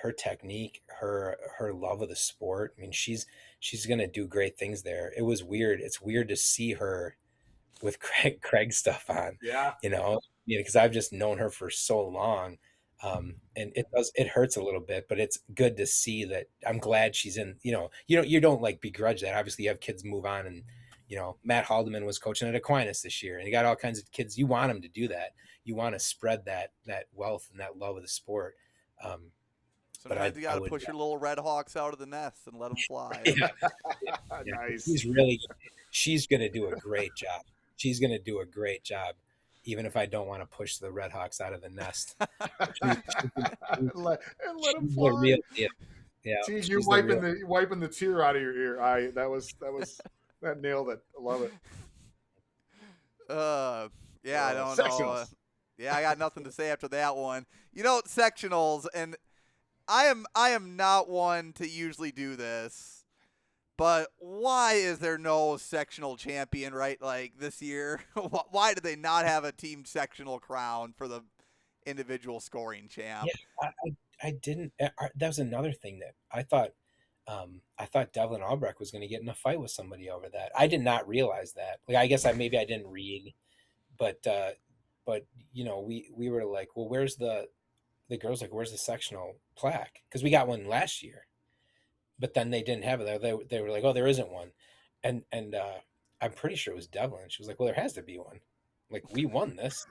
her technique, her love of the sport, I mean, she's gonna do great things there. It was weird. It's weird to see her with Craig stuff on, because I've just known her for so long. And it hurts a little bit, but it's good to see that. I'm glad she's in, you don't like begrudge that. Obviously you have kids move on, and, Matt Haldeman was coaching at Aquinas this year, and you got all kinds of kids. You want them to do that. You want to spread that wealth and that love of the sport. Sometimes you got to push your little Red Hawks out of the nest and let them fly. Nice. She's going to do a great job. She's going to do a great job, even if I don't want to push the Red Hawks out of the nest. let them fly. Yeah. See, you wiping the tear out of your ear. That nailed it. I love it. I don't know. I got nothing to say after that one. Sectionals, and I am not one to usually do this, but why is there no sectional champion, right? Like this year, why did they not have a team sectional crown for the individual scoring champ? Yeah, I didn't. That was another thing that I thought. I thought Devlin Albrecht was going to get in a fight with somebody over that. I did not realize that. Like, I guess I didn't read, but we were like, well, where's the girls? Like, where's the sectional plaque? Because we got one last year, but then they didn't have it. They were like, oh, there isn't one, and I'm pretty sure it was Devlin. She was like, well, there has to be one. Like, we won this.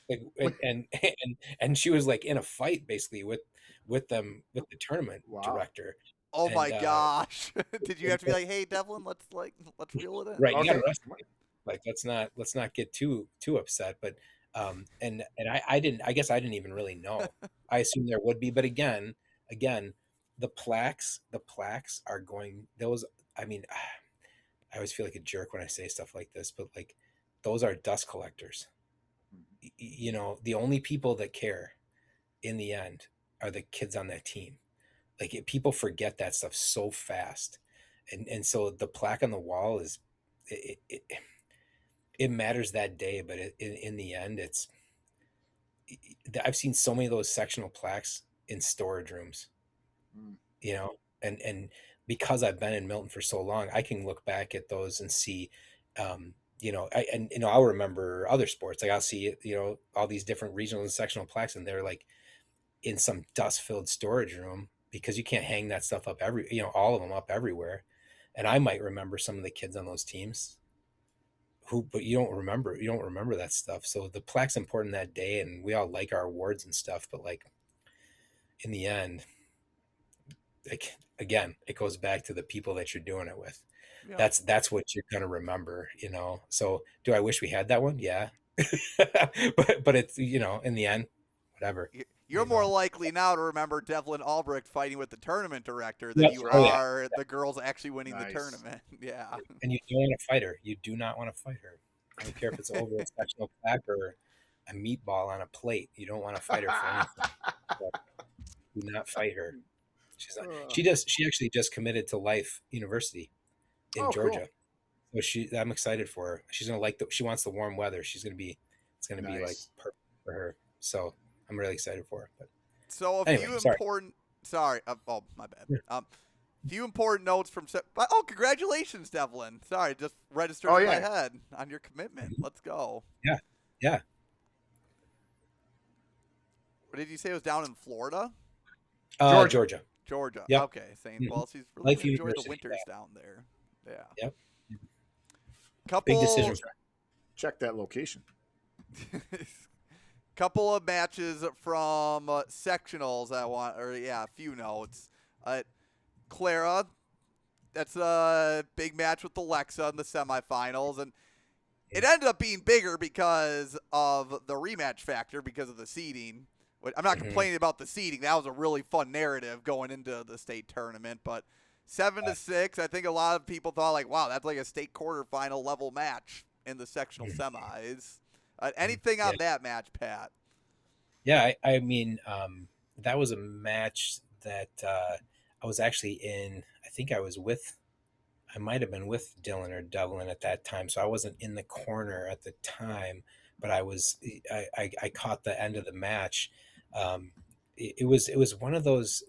Like, and she was like in a fight basically with the tournament director. Oh my gosh! Did you have to be like, "Hey, Devlin, let's reel it in"? Right, you got to rest. Like, let's not get too upset. But and I didn't. I guess I didn't even really know. I assumed there would be, but again, the plaques are going. Those. I mean, I always feel like a jerk when I say stuff like this, but like, those are dust collectors. The only people that care in the end are the kids on that team. Like, people forget that stuff so fast, and so the plaque on the wall is it matters that day, but in the end, I've seen so many of those sectional plaques in storage rooms, and because I've been in Milton for so long, I can look back at those and see, I'll remember other sports. Like, I'll see, all these different regional and sectional plaques, and they're like in some dust-filled storage room, because you can't hang that stuff up all of them up everywhere. And I might remember some of the kids on those teams but you don't remember that stuff. So the plaque's important that day, and we all like our awards and stuff, but like, in the end, like, again, it goes back to the people that you're doing it with. Yeah. That's what you're going to remember, So do I wish we had that one? Yeah. but it's, in the end, whatever. You're more likely now to remember Devlin Albrecht fighting with the tournament director than you are the girls actually winning the tournament. Yeah. And you don't want to fight her. You do not want to fight her. I don't care if it's over a sectional plaque or a meatball on a plate. You don't want to fight her for anything. Do not fight her. She's not, she actually just committed to Life University in Georgia. Cool. So I'm excited for her. She's going to she wants the warm weather. It's going to be like perfect for her. So I'm really excited for it. But so sorry. Oh, my bad. Few important notes from. Congratulations, Devlin. Sorry, just registered in my head on your commitment. Let's go. Yeah. What did you say? It was down in Florida? Georgia. Yep. Okay. Saying, well, she's really going to enjoy the winters down there. Yeah. Yep. Big decision. Check that location. couple of matches from sectionals a few notes. Clara, that's a big match with Alexa in the semifinals, and it ended up being bigger because of the rematch factor, because of the seeding. I'm not complaining about the seeding. That was a really fun narrative going into the state tournament, but 7-6, I think a lot of people thought, like, wow, that's like a state quarterfinal level match in the sectional semis. Anything on that match, Pat? Yeah, I mean, that was a match that I was actually in. I think I might have been with Dylan or Devlin at that time, so I wasn't in the corner at the time, but I caught the end of the match. It was one of those.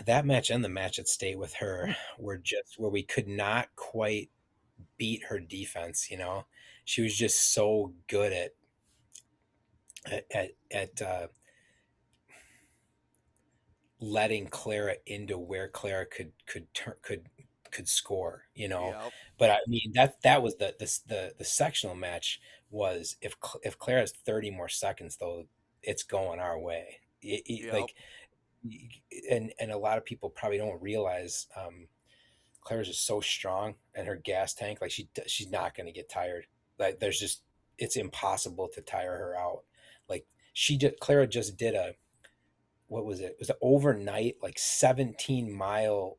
That match and the match at state with her were just where we could not quite beat her defense. She was just so good at letting Clara into where Clara could score. Yep. But I mean that was the sectional match was if Clara has 30 more seconds though, it's going our way. Yep. Like, and a lot of people probably don't realize Clara's just so strong, and her gas tank, like she's not going to get tired. Like it's impossible to tire her out. Like Clara just did what was it? It was an overnight, like 17-mile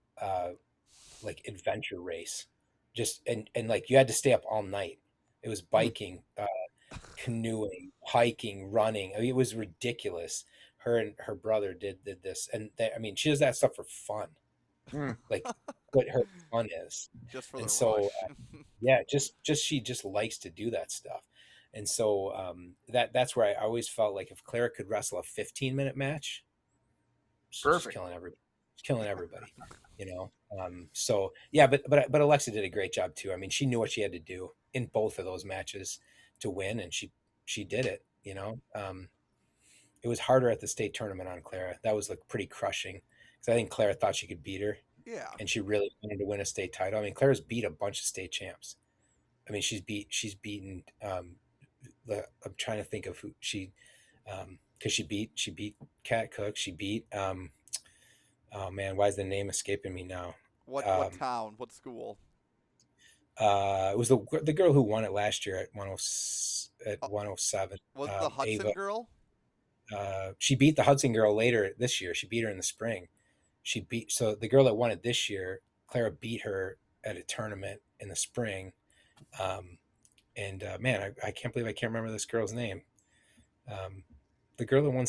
like adventure race. Just and like you had to stay up all night. It was biking, canoeing, hiking, running. I mean, it was ridiculous. Her and her brother did this, and I mean, she does that stuff for fun, like what her fun is. Just for the rush. Yeah, she just likes to do that stuff, and so that's where I always felt like if Clara could wrestle a 15-minute match, she's killing everybody, So yeah, but Alexa did a great job too. I mean, she knew what she had to do in both of those matches to win, and she did it. It was harder at the state tournament on Clara. That was like pretty crushing because I think Clara thought she could beat her. Yeah. And she really wanted to win a state title. I mean, Clara's beat a bunch of state champs. I mean, she's beaten. I'm trying to think of who because she beat Kat Cook. She beat. Oh man, why is the name escaping me now? What town? What school? It was the girl who won it last year at 107. Was the Hudson Ava. girl? She beat the Hudson girl later this year. She beat her in the spring. So the girl that won it this year, Clara beat her at a tournament in the spring. Man, I can't believe I can't remember this girl's name. The girl that won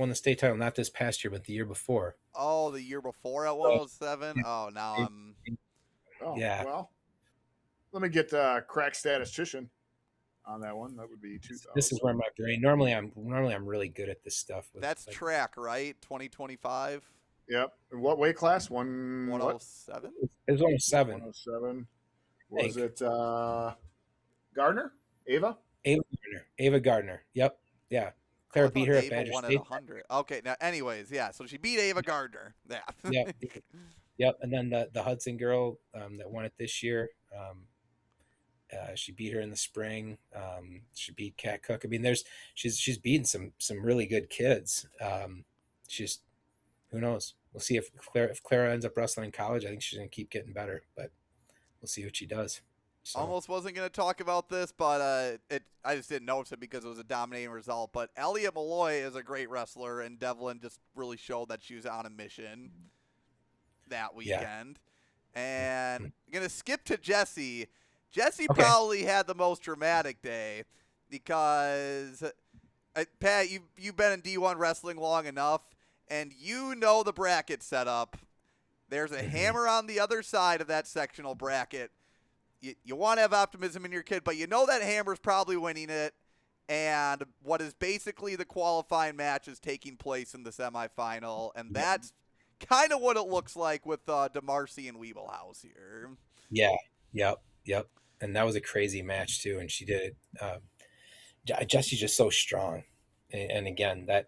the state title, not this past year, but the year before. Oh, the year before at 107. Oh, now I'm. Oh, yeah. Well, let me get crack statistician on that one. That would be 2000. This is where my brain. Normally, I'm really good at this stuff. That's like, track, right? 2025. Yep. In what weight class? 107. It was 107. 107. Was it Gardner? Ava Gardner. Yep. Yeah. Clara beat her Ava at Badger won State. At 100. Okay. Now, anyways, yeah. So she beat Ava Gardner. Yeah. Yep. And then the Hudson girl that won it this year. She beat her in the spring. She beat Kat Cook. I mean, she's beaten some really good kids. She's who knows? We'll see if Clara ends up wrestling in college. I think she's going to keep getting better, but we'll see what she does. So. Almost wasn't going to talk about this, but I just didn't notice it because it was a dominating result. But Elliot Malloy is a great wrestler, and Devlin just really showed that she was on a mission that weekend. Yeah. And I'm going to skip to Jesse. Jesse probably had the most dramatic day because, Pat, you've been in D1 wrestling long enough, and you know the bracket setup. There's a hammer on the other side of that sectional bracket. You want to have optimism in your kid, but you know that hammer's probably winning it, and what is basically the qualifying match is taking place in the semifinal, and that's kind of what it looks like with DeMarcy and Weeblehouse here. Yeah, yep. And that was a crazy match too, and she did it. Jesse's just so strong, and again, that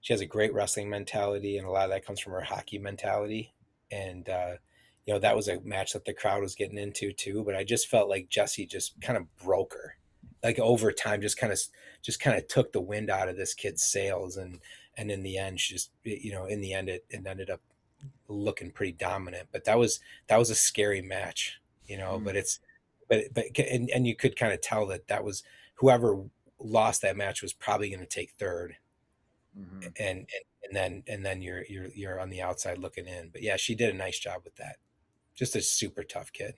she has a great wrestling mentality, and a lot of that comes from her hockey mentality. And that was a match that the crowd was getting into too. But I just felt like Jesse just kind of broke her. like over time just kind of took the wind out of this kid's sails, and in the end she just, in the end it ended up looking pretty dominant. But that was a scary match, but it's and you could kind of tell that was whoever lost that match was probably going to take third. Mm-hmm. And then you're on the outside looking in. But yeah, she did a nice job with that. Just a super tough kid.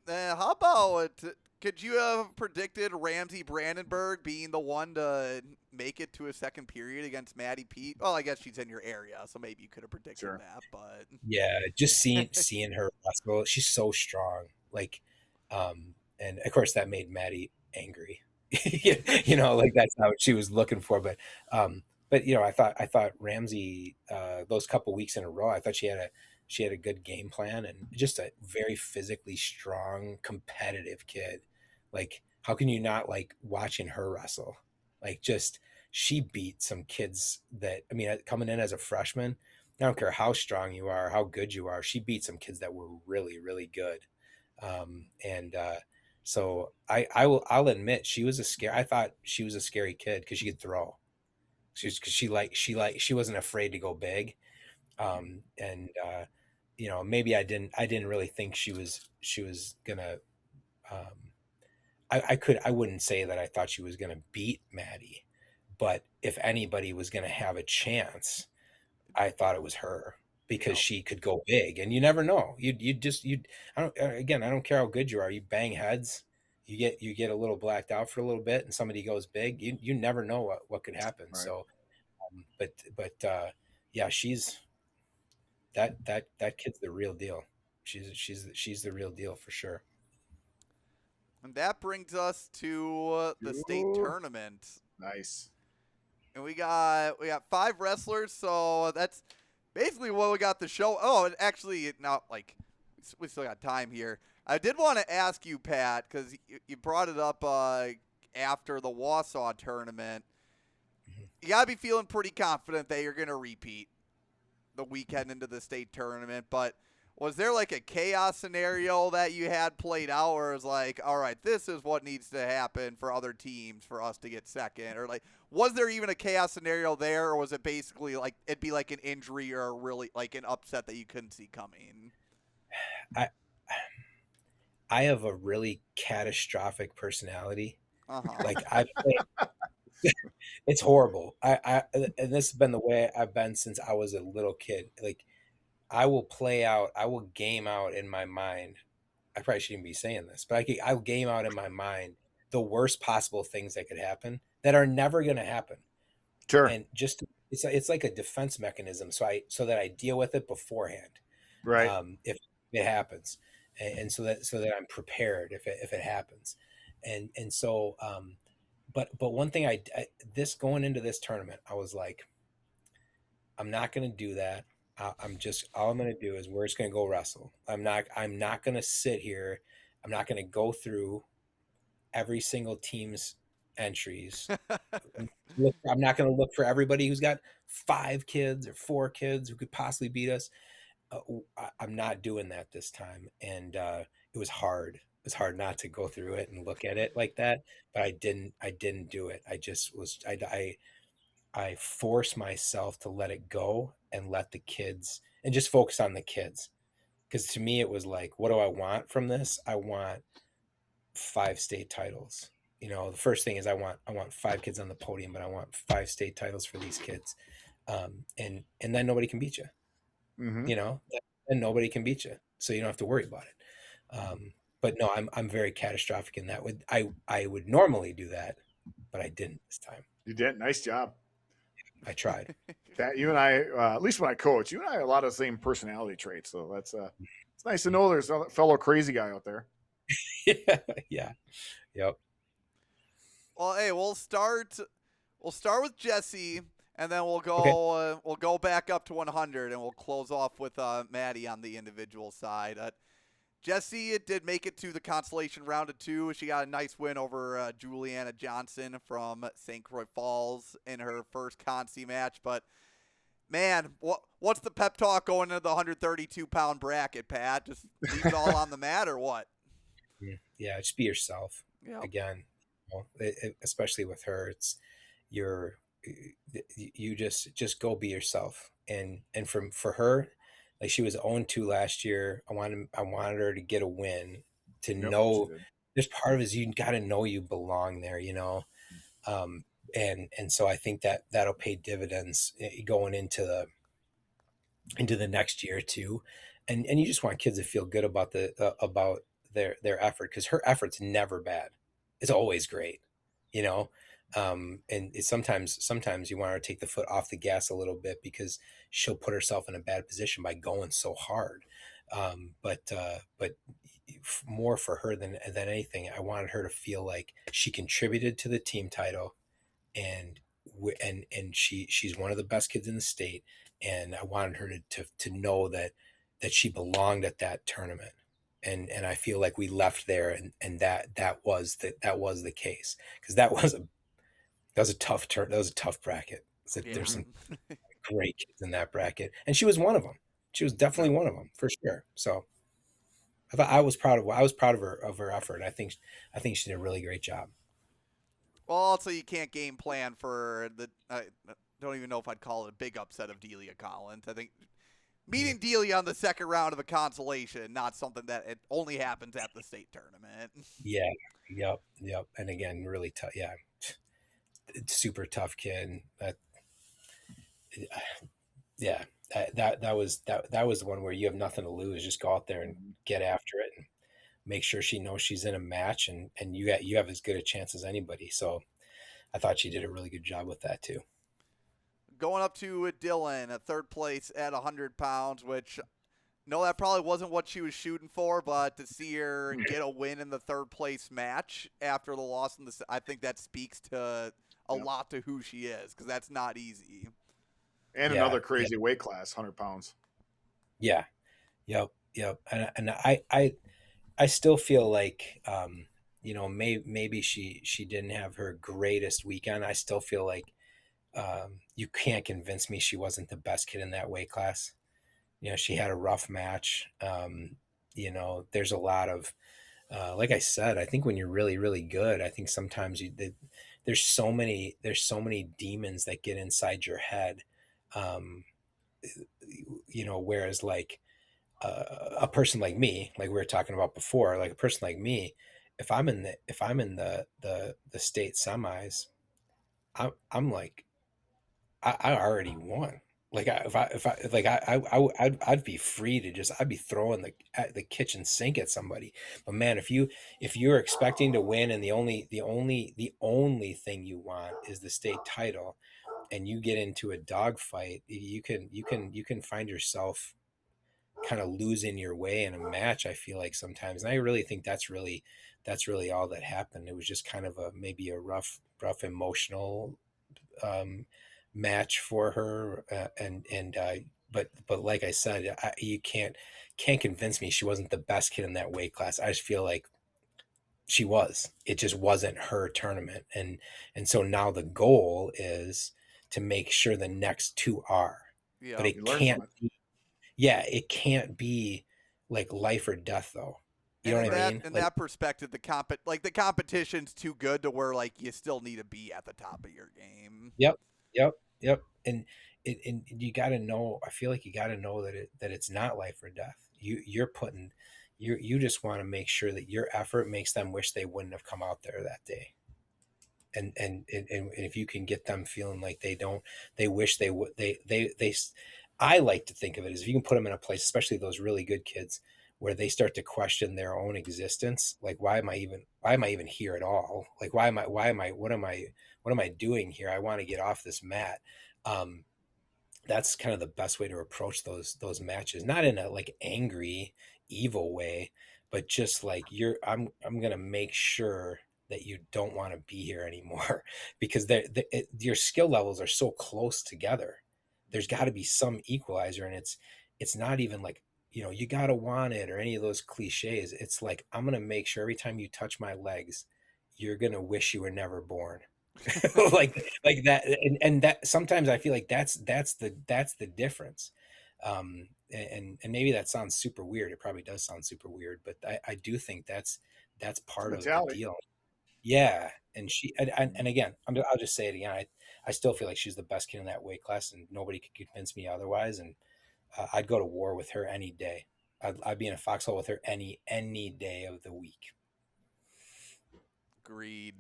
How about, could you have predicted Ramsey Brandenburg being the one to make it to a second period against Maddie Pete? Well, I guess she's in your area, so maybe you could have predicted that. But yeah, just seeing her wrestle, she's so strong. Like, and of course that made Maddie angry. Like that's not what she was looking for. But I thought Ramsey, those couple weeks in a row, I thought she had a good game plan, and just a very physically strong, competitive kid. Like, how can you not like watching her wrestle? Like, just, she beat some kids that, coming in as a freshman, I don't care how strong you are, how good you are, she beat some kids that were really, really good. So I'll admit she I thought she was a scary kid because she could throw. She wasn't afraid to go big. Maybe I didn't really think she was gonna, I wouldn't say that I thought she was gonna beat Maddie, but if anybody was gonna have a chance, I thought it was her, because she could go big, and you never know. I don't care how good you are. You bang heads, you get a little blacked out for a little bit, and somebody goes big. You never know what could happen. Right. So, yeah, she's that kid's the real deal. She's the real deal for sure. And that brings us to the state tournament. Nice. And we got 5 wrestlers, so that's basically what we got the show. Oh, and actually, not like, we still got time here. I did want to ask you, Pat, because you brought it up after the Wausau tournament. You got to be feeling pretty confident that you're going to repeat the weekend into the state tournament, but was there like a chaos scenario that you had played out, or was like, all right, this is what needs to happen for other teams for us to get second? Or like, was there even a chaos scenario there, or was it basically like it'd be like an injury or really like an upset that you couldn't see coming? I have a really catastrophic personality. Like it's horrible. And this has been the way I've been since I was a little kid. Like, I will game out in my mind. I probably shouldn't be saying this, but I'll game out in my mind the worst possible things that could happen that are never going to happen. Sure. And just, it's like a defense mechanism. So that I deal with it beforehand. Right. If it happens. And so that I'm prepared if it happens. And so, but one thing this going into this tournament, I was like, I'm not going to do that. All I'm going to do is we're just going to go wrestle. I'm not going to sit here. I'm not going to go through every single team's entries. I'm not going to look for everybody who's got 5 kids or 4 kids who could possibly beat us. I'm not doing that this time. And it was hard. It was hard not to go through it and look at it like that, but I didn't do it. I just was, I forced myself to let it go and let the kids, and just focus on the kids. Because to me, it was like, what do I want from this? I want 5 state titles. The first thing is I want 5 kids on the podium, but I want 5 state titles for these kids. And then nobody can beat you. Mm-hmm. And nobody can beat you. So you don't have to worry about it. But no, I'm very catastrophic in that. I would normally do that, but I didn't this time. You did. Nice job. I tried. Pat, you and I, at least when I coach, you and I have a lot of the same personality traits. So that's it's nice to know there's a fellow crazy guy out there. Yeah. Yep. Well, hey, we'll start with Jesse, and then we'll go we'll go back up to 100, and we'll close off with Maddie on the individual side. Jesse did make it to the consolation round of 2. She got a nice win over Juliana Johnson from St. Croix Falls in her first consi match. But, man, what's the pep talk going into the 132-pound bracket, Pat? Just leave it all on the mat or what? Yeah, just be yourself. Yep. again, especially with her, it's you're you just go be yourself. And for her, like she was 0-2 last year. I wanted her to get a win, to Yep, she know did. there's part of it is you got to know you belong there, um, and so I think that that'll pay dividends going into the next year too. And you just want kids to feel good about about their effort, because her effort's never bad. It's always great, you know. And sometimes you want her to take the foot off the gas a little bit, because she'll put herself in a bad position by going so hard. But more for her than anything, I wanted her to feel like she contributed to the team title, and and she's one of the best kids in the state, and I wanted her to know that she belonged at that tournament. And I feel like we left there, and that was the case, because that was a tough that was a tough bracket. So Yeah. there's some great kids in that bracket, and she was one of them. She was definitely one of them for sure. So I was proud of her effort. I think she did a really great job. Well, also you can't game plan for the. I don't even know if I'd call it a big upset of Delia Collins. I think meeting Delia on the second round of a consolation, not something that it only happens at the state tournament. Yeah. Yep. And again, really tough. Yeah, it's super tough kid. Yeah, that was the one where you have nothing to lose. Just go out there and get after it, and make sure she knows she's in a match, and you have as good a chance as anybody. So I thought she did a really good job with that too. Going up to Dylan, a third place at 100 pounds, which no, that probably wasn't what she was shooting for, but to see her get a win in the third place match after the loss in I think that speaks to a lot to who she is, because that's not easy. And Yeah, another crazy weight class, 100 pounds. yeah, yep. And I still feel like maybe she didn't have her greatest weekend. I still feel like you can't convince me she wasn't the best kid in that weight class. She had a rough match. There's a lot of, like I said, I think when you're really, really good, I think sometimes there's so many demons that get inside your head. Um, Whereas like a person like me, like we were talking about before, like a person like me, if I'm in the state semis, I'm like, I already won. Like if I like I'd be free to I'd be throwing the kitchen sink at somebody. But man, if you're expecting to win, and the only thing you want is the state title, and you get into a dogfight, you can find yourself kind of losing your way in a match, I feel like sometimes. And I really think that's really all that happened. It was just kind of maybe a rough emotional um, match for her, but like I said, you can't convince me she wasn't the best kid in that weight class. I just feel like she was. It just wasn't her tournament, and so now the goal is to make sure the next two are. But Yeah. You it learn from can't it. be, yeah, it can't be like life or death though. You And know in what I that mean? in Like, that perspective, the competition's too good to where like you still need to be at the top of your game. yep, yep. And you got to know. I feel like you got to know that it's not life or death. You just want to make sure that your effort makes them wish they wouldn't have come out there that day. And if you can get them feeling like they wish they would, I like to think of it as, if you can put them in a place, especially those really good kids, where they start to question their own existence. Like, why am I even here at all? Like, what am I doing here? I want to get off this mat. Um, that's kind of the best way to approach those matches, not in a like angry, evil way, but just like, I'm gonna make sure that you don't want to be here anymore, because your skill levels are so close together. There's got to be some equalizer, and it's not even like, you gotta want it or any of those cliches. It's like, I'm gonna make sure every time you touch my legs, you're gonna wish you were never born. like that. And that, sometimes I feel like that's the difference. And maybe that sounds super weird. It probably does sound super weird, but I do think that's It's part of the mentality. deal. Yeah, and and again, I'll just say it again. I still feel like she's the best kid in that weight class, and nobody could convince me otherwise. And I'd go to war with her any day. I'd be in a foxhole with her any day of the week. Agreed.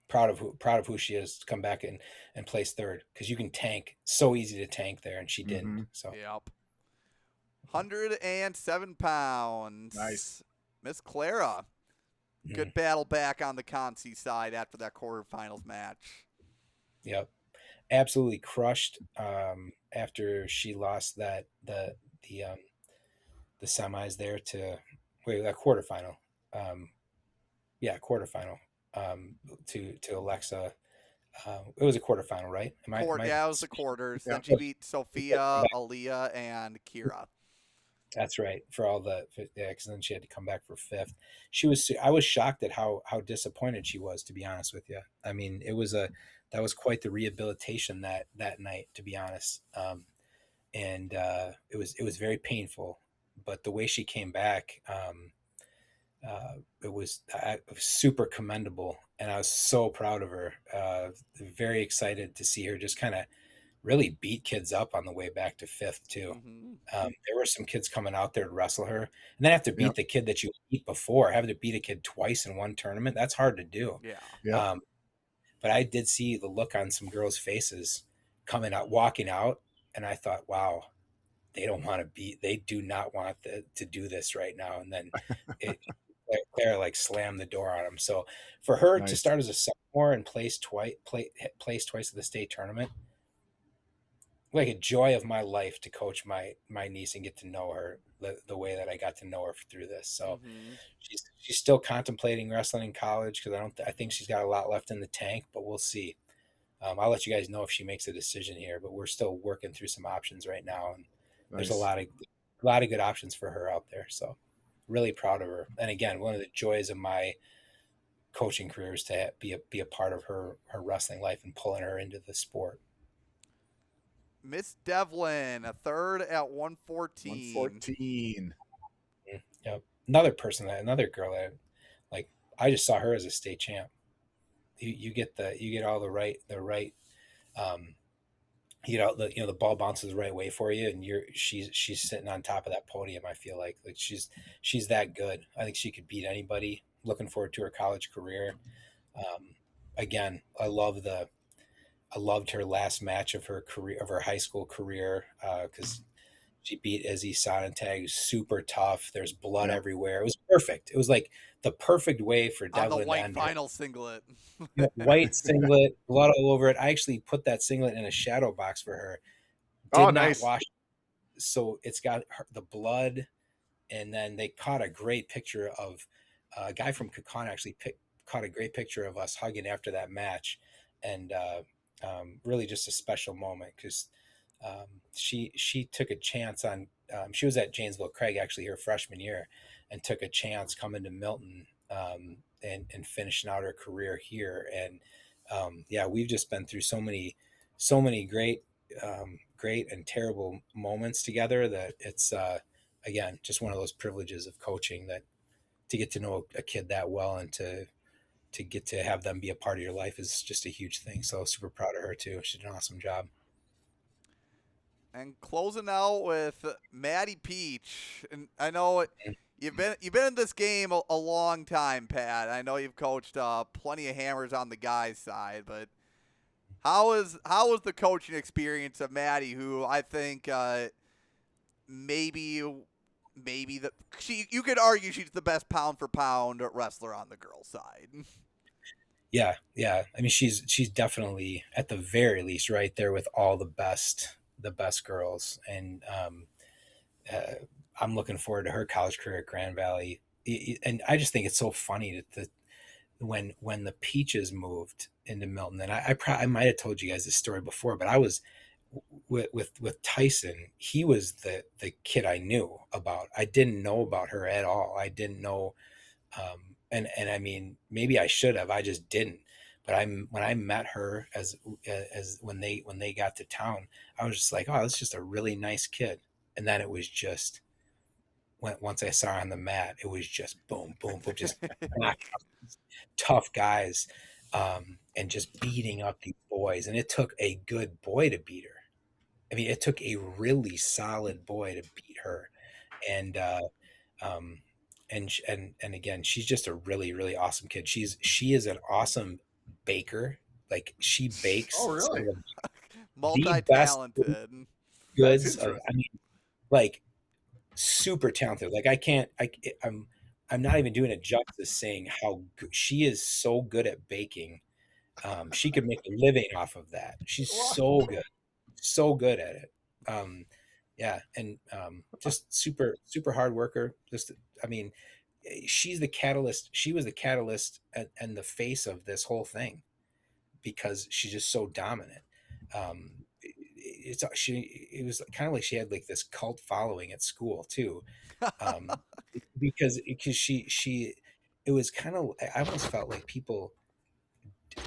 Proud of who she is to come back and place third, because you can tank, so easy to tank there, and she didn't. So Yep. 107 pounds. Nice. Miss Clara. Good battle back on the Concy side after that quarterfinals match. Yep, absolutely crushed after she lost the semis there to that quarterfinal. Quarterfinal to Alexa. It was a quarterfinal, right? Yeah, it was the quarters. Yeah. Then she beat Sophia, Aaliyah, and Kira. That's right. Because then she had to come back for fifth. I was shocked at how disappointed she was, to be honest with you. I mean, that was quite the rehabilitation that night, to be honest. And it was very painful, but the way she came back, it was super commendable, and I was so proud of her. Very excited to see her just kind of really beat kids up on the way back to fifth too. Mm-hmm. There were some kids coming out there to wrestle her, and then have to beat the kid that you beat before. Having to beat a kid twice in one tournament, that's hard to do. Yeah. But I did see the look on some girls' faces walking out, and I thought, wow, they do not want to do this right now. And then Claire like slammed the door on them. So for her to start as a sophomore and place twice at the state tournament, like a joy of my life to coach my niece and get to know her the way that I got to know her through this. So she's still contemplating wrestling in college, because I think she's got a lot left in the tank, but we'll see. I'll let you guys know if she makes a decision here, but we're still working through some options right now, and there's a lot of good options for her out there. So really proud of her. And again, one of the joys of my coaching career is to be a part of her wrestling life and pulling her into the sport. Miss Devlin, a third at 114. 114. Yep. Another girl that, like, I just saw her as a state champ. You get all the right the ball bounces the right way for you, and she's sitting on top of that podium. I feel like she's that good. I think she could beat anybody. Looking forward to her college career. Again, I loved her last match of her high school career, because she beat Izzy Sonntag, who's super tough. There's blood everywhere. It was perfect. It was like the perfect way for Devlin on the white to end final singlet. white singlet, blood all over it. I actually put that singlet in a shadow box for her. Nice. Not wash, so it's got the blood, and then they caught a great picture of a guy from Kakana actually caught a great picture of us hugging after that match, and really just a special moment, because she took a chance on. She was at Janesville Craig actually her freshman year, and took a chance coming to Milton and finishing out her career here. And we've just been through so many great and terrible moments together that it's again just one of those privileges of coaching, that to get to know a kid that well and to get to have them be a part of your life is just a huge thing. So super proud of her too. She did an awesome job. And closing out with Maddie Peach, and I know you've been in this game a long time, Pat. I know you've coached plenty of hammers on the guys' side, but how was the coaching experience of Maddie, who I think maybe you could argue she's the best pound for pound wrestler on the girls' side. Yeah. I mean, she's definitely at the very least right there with all the best girls, and I'm looking forward to her college career at Grand Valley. And I just think it's so funny that when the Peaches moved into Milton, and I might have told you guys this story before, but I was with Tyson. He was the kid I knew about. I didn't know about her at all. I didn't know, and I mean, maybe I should have. I just didn't. But when I met her as when they got to town, I was just like, oh, that's just a really nice kid. And then it was just once I saw her on the mat, it was just boom, boom, boom, just knocking out these tough guys, and just beating up these boys. And it took a good boy to beat her. I mean, it took a really solid boy to beat her. And and again, she's just a really, really awesome kid. She is an awesome baker. Like, she bakes Oh, some really? of the best Multi-talented. That's goods of, I interesting. mean, like, super talented. Like, I'm not even doing it justice saying how good she is. So good at baking. She could make a living off of that. She's so good at it. Yeah, and just super hard worker. Just, I mean, she's the catalyst. She was the catalyst and the face of this whole thing, because she's just so dominant. It was kind of like she had like this cult following at school too, um, because she it was kind of, I almost felt like people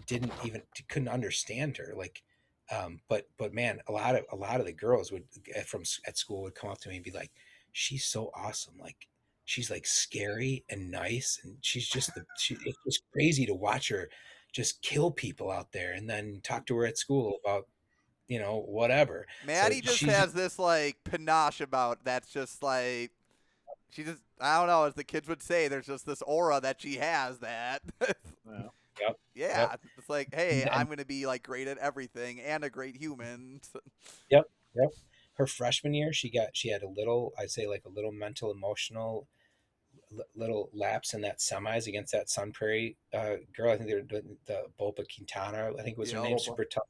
couldn't understand her, like, but man, a lot of the girls would at school would come up to me and be like, she's so awesome, like, she's like scary and nice, and it's just crazy to watch her just kill people out there, and then talk to her at school about, whatever. So Maddie just she's has this like panache about that's just like she just, I don't know, as the kids would say, there's just this aura that she has that Yeah. Yep, yeah, yep. it's like, hey, And I'm gonna be like great at everything and a great human. yep, yep. Her freshman year, she had a little, I'd say, like a little mental, emotional, little lapse in that semis against that Sun Prairie girl. I think they were doing the Bopa Quintana, I think was her Yep. name. Super tough.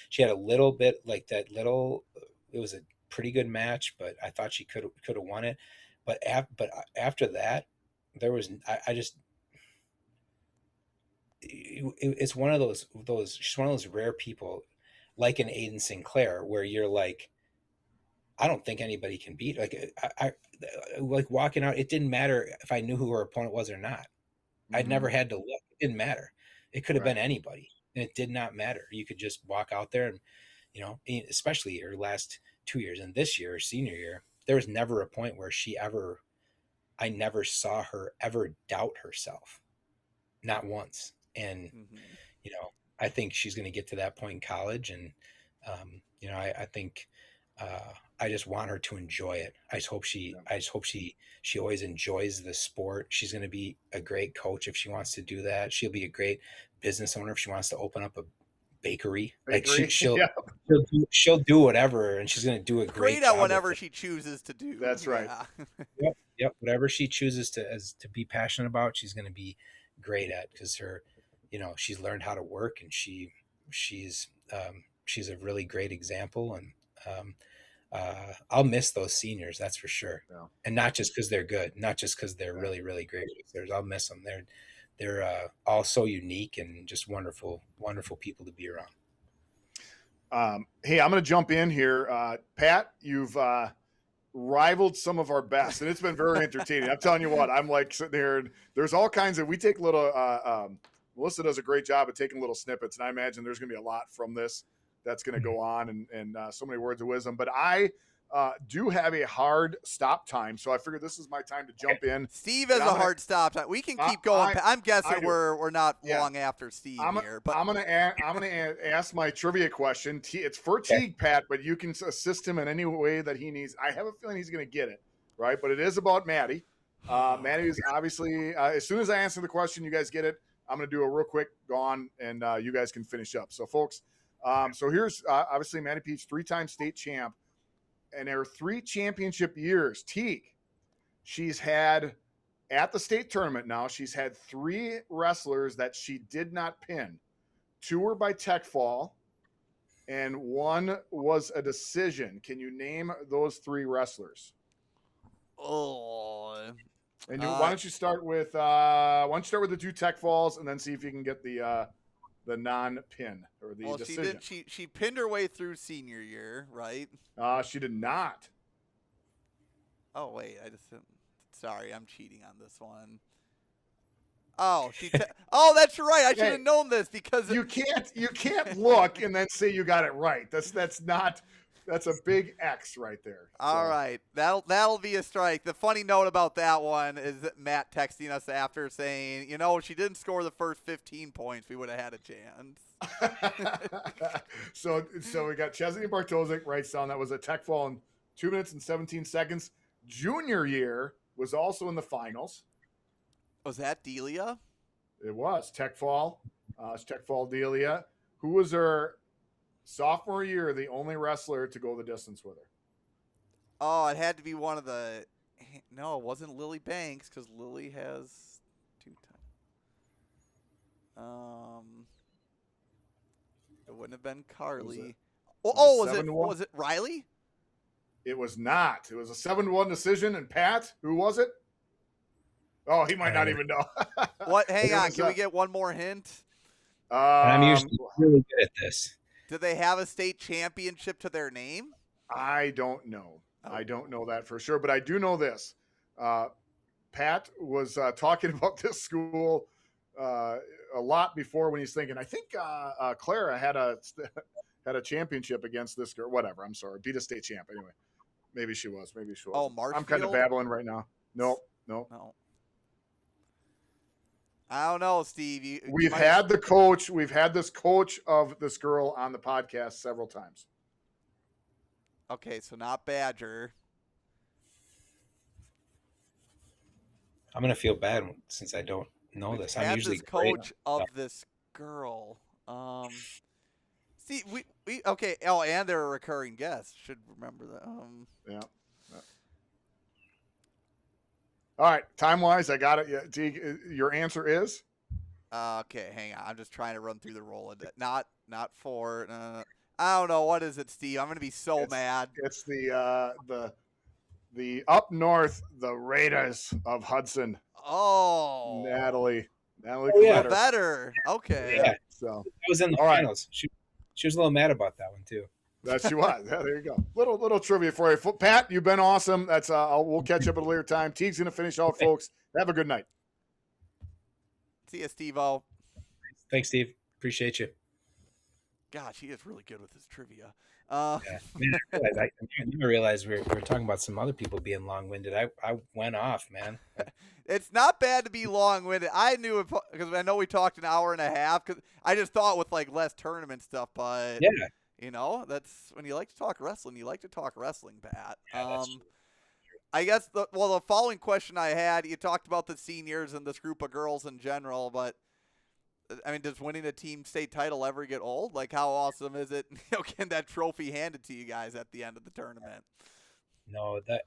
She had a little bit like that little. It was a pretty good match, but I thought she could have won it. But after that, there was I just it's one of those she's one of those rare people, like an Aiden Sinclair, where you're like, I don't think anybody can beat. Like, I like walking out. It didn't matter if I knew who her opponent was or not. I'd never had to look. It didn't matter. It could have Right. been anybody, and it did not matter. You could just walk out there, and especially her last 2 years and this year, her senior year, there was never a point where I never saw her ever doubt herself, not once. And Mm-hmm. I think she's going to get to that point in college, and I think I just want her to enjoy it. I just hope she always enjoys the sport. She's going to be a great coach if she wants to do that. She'll be a great business owner if she wants to open up a bakery. Like, Bakery. she'll Yeah. she'll do whatever, and she's going to do a great Great at job with whatever it. she chooses to do. That's right. Yeah. Yep. Whatever she chooses to be passionate about, she's going to be great at, because she's learned how to work, and she's a really great example. And I'll miss those seniors, that's for sure. Yeah. And not just because they're good, not just because they're really, really great racers. I'll miss them. They're all so unique and just wonderful, wonderful people to be around. Hey, I'm going to jump in here. Pat, you've rivaled some of our best, and it's been very entertaining. I'm telling you what, I'm like sitting here, and there's all kinds of, we take little, Melissa does a great job of taking little snippets, and I imagine there's going to be a lot from this that's going to go on, and so many words of wisdom. But I do have a hard stop time, so I figured this is my time to jump in. Steve has a hard stop time. We can keep going. I'm guessing we're not long after Steve here. But I'm gonna ask my trivia question. It's for Teague, Pat, but you can assist him in any way that he needs. I have a feeling he's going to get it right, but it is about Maddie. Maddie is obviously, as soon as I answer the question, you guys get it. I'm going to do a real quick gone, and you guys can finish up. So, folks, so here's obviously Maddie Peach, 3-time state champ, and her 3 championship years. Teague, she's had at the state tournament now, she's had 3 wrestlers that she did not pin. 2 were by tech fall, and 1 was a decision. Can you name those 3 wrestlers? oh, And why don't you start with the 2 tech falls, and then see if you can get the non-pin or the decision. She pinned her way through senior year, right? She did not. Oh wait, sorry, I'm cheating on this one. Oh, that's right. I should have known this because you can't look and then say you got it right. That's not That's a big X right there. All right, that'll be a strike. The funny note about that one is that Matt texting us after saying, if she didn't score the first 15 points, we would have had a chance. So we got Chesney Bartosik writes down that was a tech fall in 2 minutes and 17 seconds. Junior year was also in the finals. Was that Delia? It was tech fall. It's tech fall Delia, who was her sophomore year, the only wrestler to go the distance with her. Oh, it had to be one of the. No, it wasn't Lily Banks because Lily has 2 times. It wouldn't have been Carly. Was it Riley? It was not. It was a 7-1 decision. And Pat, who was it? Oh, he might not even know. What? Hang on. Can we get one more hint? I'm usually really good at this. Do they have a state championship to their name? I don't know. Oh. I don't know that for sure, but I do know this. Pat was talking about this school a lot before when he's thinking, I think Clara had a championship against this girl. Whatever. I'm sorry. Beat a state champ. Anyway, maybe she was. Oh, Marshfield? I'm kind of babbling right now. No. I don't know, Steve. We've had this coach of this girl on the podcast several times. Okay, so not Badger. I'm gonna feel bad since I don't know this. I'm usually this coach of this girl. See, we okay. Oh, and they're a recurring guest. Should remember that. Yeah. All right, time-wise, I got it. Yeah, Teague, your answer is? Okay, hang on. I'm just trying to run through the roll of it. Not for. I don't know. What is it, Steve? I'm gonna be so mad. It's the up north, the Raiders of Hudson. Oh, Natalie. Oh, yeah, better. Okay. Yeah. So I was in the finals. Right. She was a little mad about that one too. That she was. Yeah, there you go. Little trivia for you, Pat. You've been awesome. That's we'll catch up at a later time. Teague's gonna finish out, folks. Have a good night. See you, Steve-O. Thanks, Steve. Appreciate you. Gosh, he is really good with his trivia. Yeah. Man, I didn't realize we were talking about some other people being long-winded. I went off, man. It's not bad to be long-winded. I knew it because I know we talked an hour and a half. Because I just thought with like less tournament stuff, but yeah. That's when you like to talk wrestling. You like to talk wrestling, Pat. Yeah, I guess the following question I had, you talked about the seniors and this group of girls in general, but I mean, does winning a team state title ever get old? Like, how awesome is it? Can that trophy handed to you guys at the end of the tournament? No, I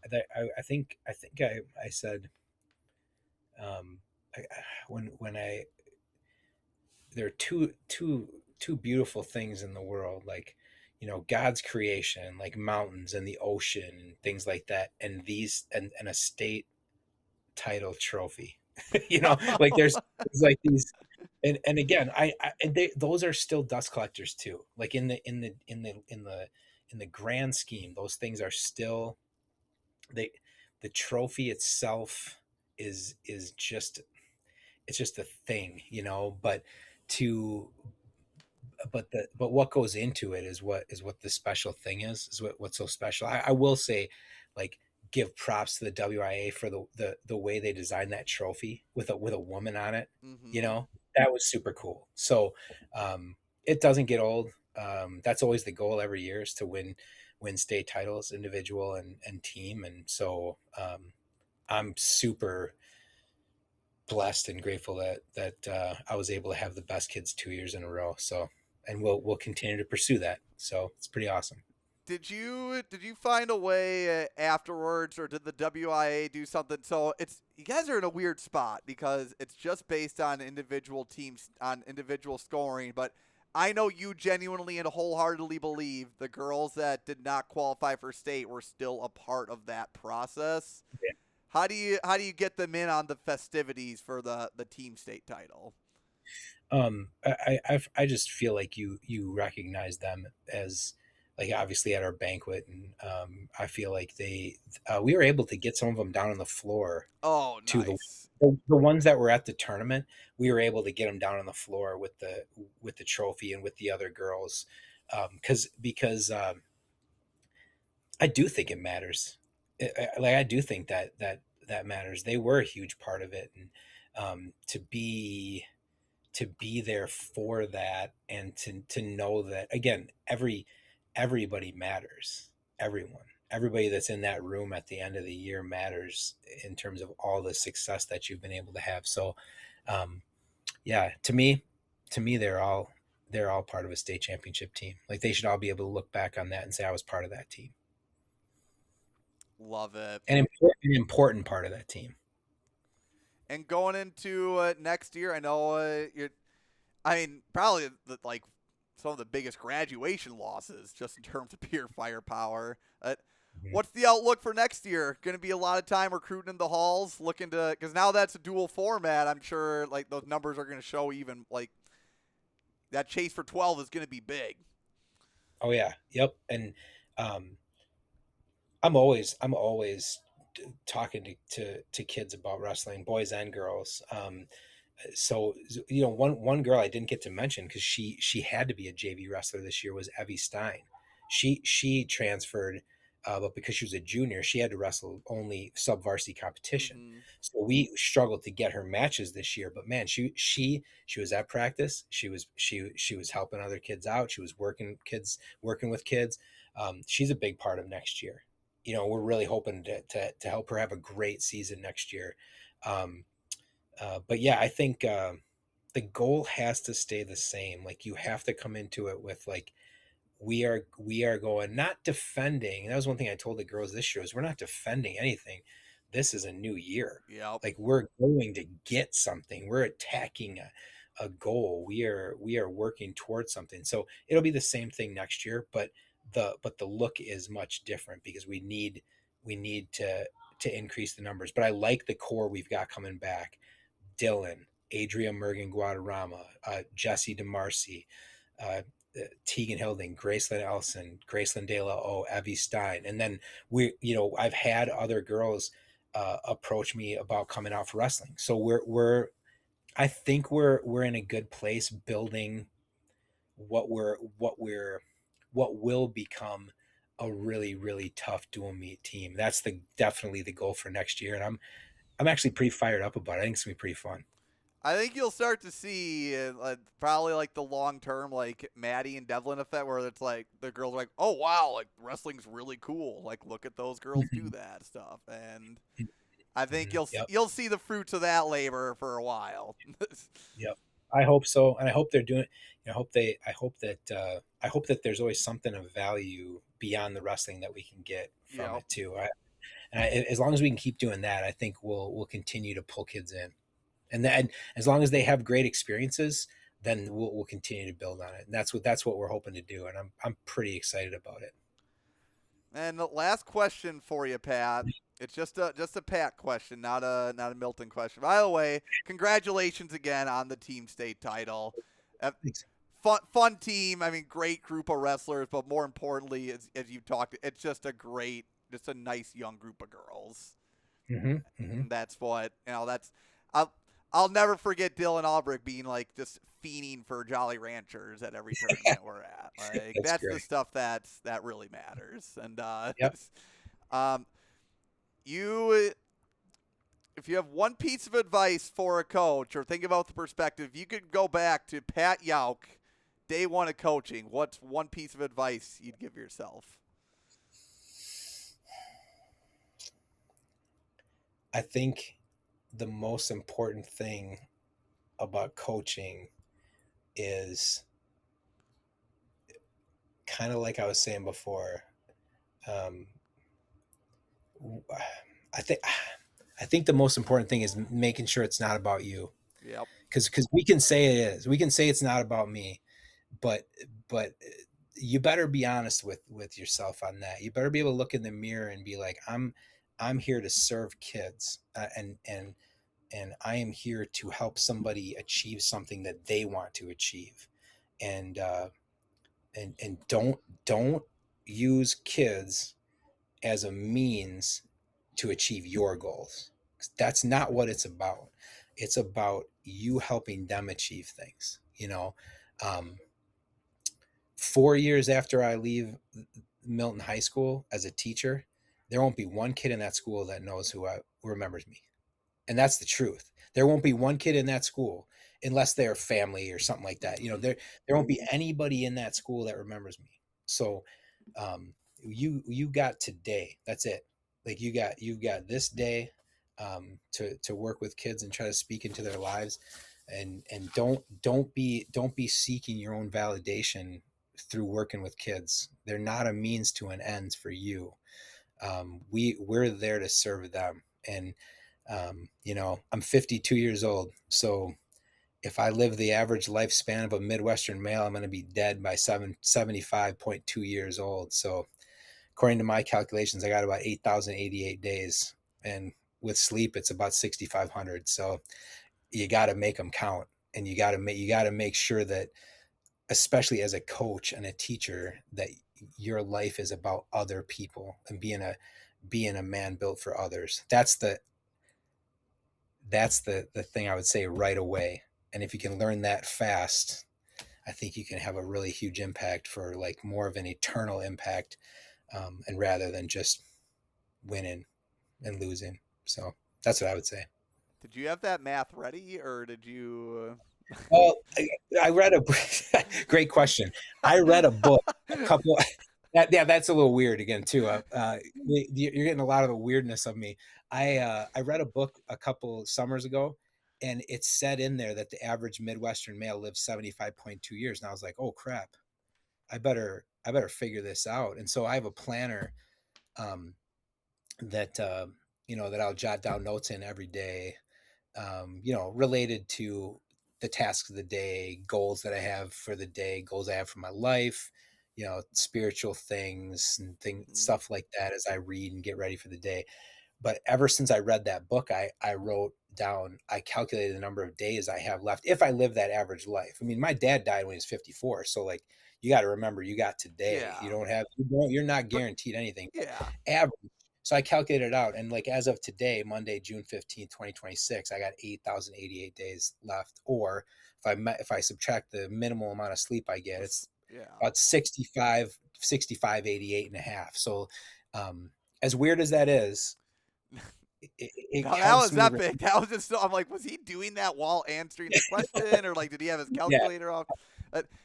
think I said, there are two beautiful things in the world, like, God's creation, like mountains and the ocean and things like that, and a state title trophy. Like there's like these, and again, those are still dust collectors too. Like in the grand scheme, those things are still the trophy itself is just, it's just a thing, but what goes into it is what the special thing is what's so special. I will say, like, give props to the WIA for the way they designed that trophy with a woman on it. Mm-hmm. That was super cool. So it doesn't get old. That's always the goal every year, is to win state titles, individual and team. And so I'm super blessed and grateful that I was able to have the best kids 2 years in a row. So, and we'll continue to pursue that. So it's pretty awesome. Did you find a way afterwards, or did the WIA do something? So you guys are in a weird spot because it's just based on individual teams, on individual scoring. But I know you genuinely and wholeheartedly believe the girls that did not qualify for state were still a part of that process. Yeah. How do you get them in on the festivities for the team state title? I just feel like you recognize them as, like, obviously at our banquet, and I feel like we were able to get some of them down on the floor. Oh, to nice. The ones that were at the tournament, we were able to get them down on the floor with the trophy and with the other girls, because I do think it matters. I do think that matters. They were a huge part of it, and to be there for that, and to know that again, everybody matters. Everybody that's in that room at the end of the year matters in terms of all the success that you've been able to have. So, um, yeah, to me, they're all part of a state championship team. Like they should all be able to look back on that and say I was part of that team, Love it. an important part of that team. And going into next year, I know you're. I mean, probably like some of the biggest graduation losses just in terms of pure firepower. Mhm. What's the outlook for next year? Going to be a lot of time recruiting in the halls, looking to because now that's a dual format. I'm sure like those numbers are going to show even like that chase for 12 is going to be big. Oh yeah, yep. And um, I'm always talking to kids about wrestling, boys and girls. So one girl I didn't get to mention because she had to be a JV wrestler this year was Evie Stein. She transferred, but because she was a junior, she had to wrestle only sub varsity competition. Mm-hmm. So we struggled to get her matches this year. But man, she was at practice. She was helping other kids out. She was working with kids. She's a big part of next year. We're really hoping to help her have a great season next year. Um, but yeah, I think the goal has to stay the same. Like you have to come into it with like we are going not defending. That was one thing I told the girls this year is we're not defending anything. This is a new year. Yep. Like we're going to get something. We're attacking a goal. We are working towards something. So it'll be the same thing next year, but the look is much different because we need to increase the numbers. But I like the core we've got coming back. Dylan, Adria Mergen Guadarrama, Jesse DeMarcy, uh, Tegan Hilding, Gracelyn Elson, Gracelyn De La O, Evie Stein. And then I've had other girls approach me about coming out for wrestling. So I think we're in a good place building what what will become a really, really tough dual meet team. That's definitely the goal for next year. And I'm actually pretty fired up about it. I think it's gonna be pretty fun. I think you'll start to see probably like the long term like Maddie and Devlin effect where it's like the girls are like, oh wow, like wrestling's really cool. Like look at those girls do that stuff, and I think Yep. you'll see the fruits of that labor for a while. Yep. I hope so, and I hope they're doing. I hope that there's always something of value beyond the wrestling that we can get from Yep. it too. As long as we can keep doing that, I think we'll continue to pull kids in, and then as long as they have great experiences, then we'll continue to build on it. And that's what we're hoping to do, and I'm pretty excited about it. And the last question for you, Pat. It's just a Pat question, not a Milton question. By the way, congratulations again on the team state title. Thanks. Fun team. I mean, great group of wrestlers, but more importantly, as you talked, it's just a nice young group of girls. Mm-hmm, mm-hmm. And that's what That's I'll never forget Dylan Albrecht being like just fiending for Jolly Ranchers at every tournament we're at. Like that's the stuff that really matters. And Yep. you if you have one piece of advice for a coach or think about the perspective, you could go back to Pat Jauch, day one of coaching. What's one piece of advice you'd give yourself? I think the most important thing about coaching is kind of like I was saying before. I think the most important thing is making sure it's not about you. Yep. Because we can say it is. We can say it's not about me, but you better be honest with yourself on that. You better be able to look in the mirror and be like, I'm here to serve kids, and I am here to help somebody achieve something that they want to achieve, and don't use kids as a means to achieve your goals. That's not what it's about. It's about you helping them achieve things. 4 years after I leave Milton High School as a teacher, there won't be one kid in that school that knows who remembers me. And that's the truth. There won't be one kid in that school unless they're family or something like that. There won't be anybody in that school that remembers me. So you got today. That's it. Like you've got this day to work with kids and try to speak into their lives, and don't be seeking your own validation through working with kids. They're not a means to an end for you. We're there to serve them. And I'm 52 years old. So if I live the average lifespan of a Midwestern male, I'm going to be dead by 75.2 years old. So according to my calculations, I got about 8,088 days, and with sleep, it's about 6,500. So you got to make them count, and you got to make sure that, especially as a coach and a teacher, that your life is about other people and being a man built for others. That's the thing I would say right away. And if you can learn that fast, I think you can have a really huge impact, for like more of an eternal impact, and rather than just winning and losing. So that's what I would say. Did you have that math ready, or did you? Well, I read a great question. I read a book a couple. That's a little weird again too. You're getting a lot of the weirdness of me. I read a book a couple summers ago, and it said in there that the average Midwestern male lives 75.2 years, and I was like, oh crap, I better figure this out. And so I have a planner that that I'll jot down notes in every day, related to the tasks of the day, goals that I have for the day, goals I have for my life, spiritual things and stuff like that as I read and get ready for the day. But ever since I read that book, I wrote down, I calculated the number of days I have left if I live that average life. I mean, my dad died when he was 54. So like, you got to remember, you got today. Yeah. You're not guaranteed anything. Yeah. Average. So I calculated it out. And like, as of today, Monday, June 15th, 2026, I got 8,088 days left. Or if I subtract the minimal amount of sleep I get, it's about 65, 88 and a half. So as weird as that is, that was epic. That was just, I'm like, was he doing that while answering the question, or like, did he have his calculator off?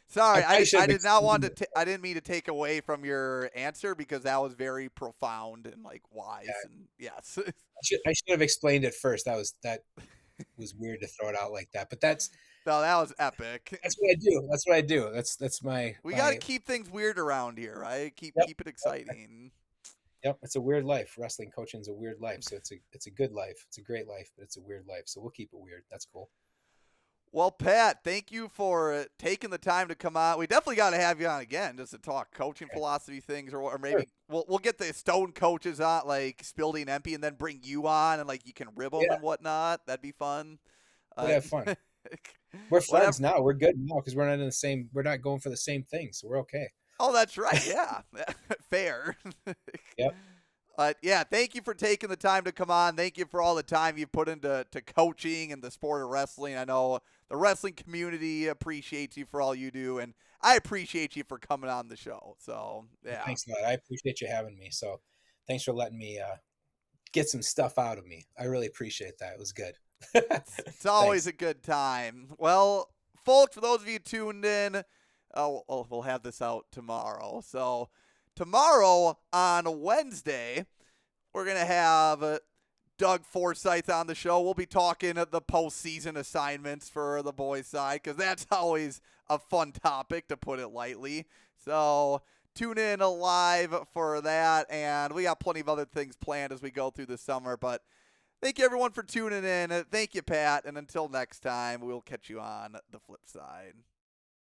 Sorry, I did not want to. I didn't mean to take away from your answer, because that was very profound and like wise. Yeah. And yes, I should have explained it first. That was weird to throw it out like that, but that was epic. That's what I do. That's what I do. That's my. We got to keep things weird around here, right? Keep it exciting. Yep, it's a weird life. Wrestling coaching is a weird life. So it's a good life. It's a great life, but it's a weird life. So we'll keep it weird. That's cool. Well, Pat, thank you for taking the time to come on. We definitely got to have you on again just to talk coaching philosophy things, or maybe we'll get the Stone coaches on, like Spildy and Empey, and then bring you on, and like you can rib them and whatnot. That'd be fun. We'll have fun. We're friends now. We're good now because we're not in the same. We're not going for the same thing, so we're okay. Oh, that's right. Yeah, fair. Yep. Yeah, thank you for taking the time to come on. Thank you for all the time you've put into coaching and the sport of wrestling. I know the wrestling community appreciates you for all you do, and I appreciate you for coming on the show. So, yeah. Thanks a lot. I appreciate you having me. So, thanks for letting me get some stuff out of me. I really appreciate that. It was good. It's always a good time. Well, folks, for those of you tuned in, we'll have this out tomorrow. So, tomorrow on Wednesday, we're going to have Doug Forsyth on the show. We'll be talking the postseason assignments for the boys' side, because that's always a fun topic, to put it lightly. So tune in live for that, and we got plenty of other things planned as we go through the summer. But thank you, everyone, for tuning in. Thank you, Pat, and until next time, we'll catch you on the flip side.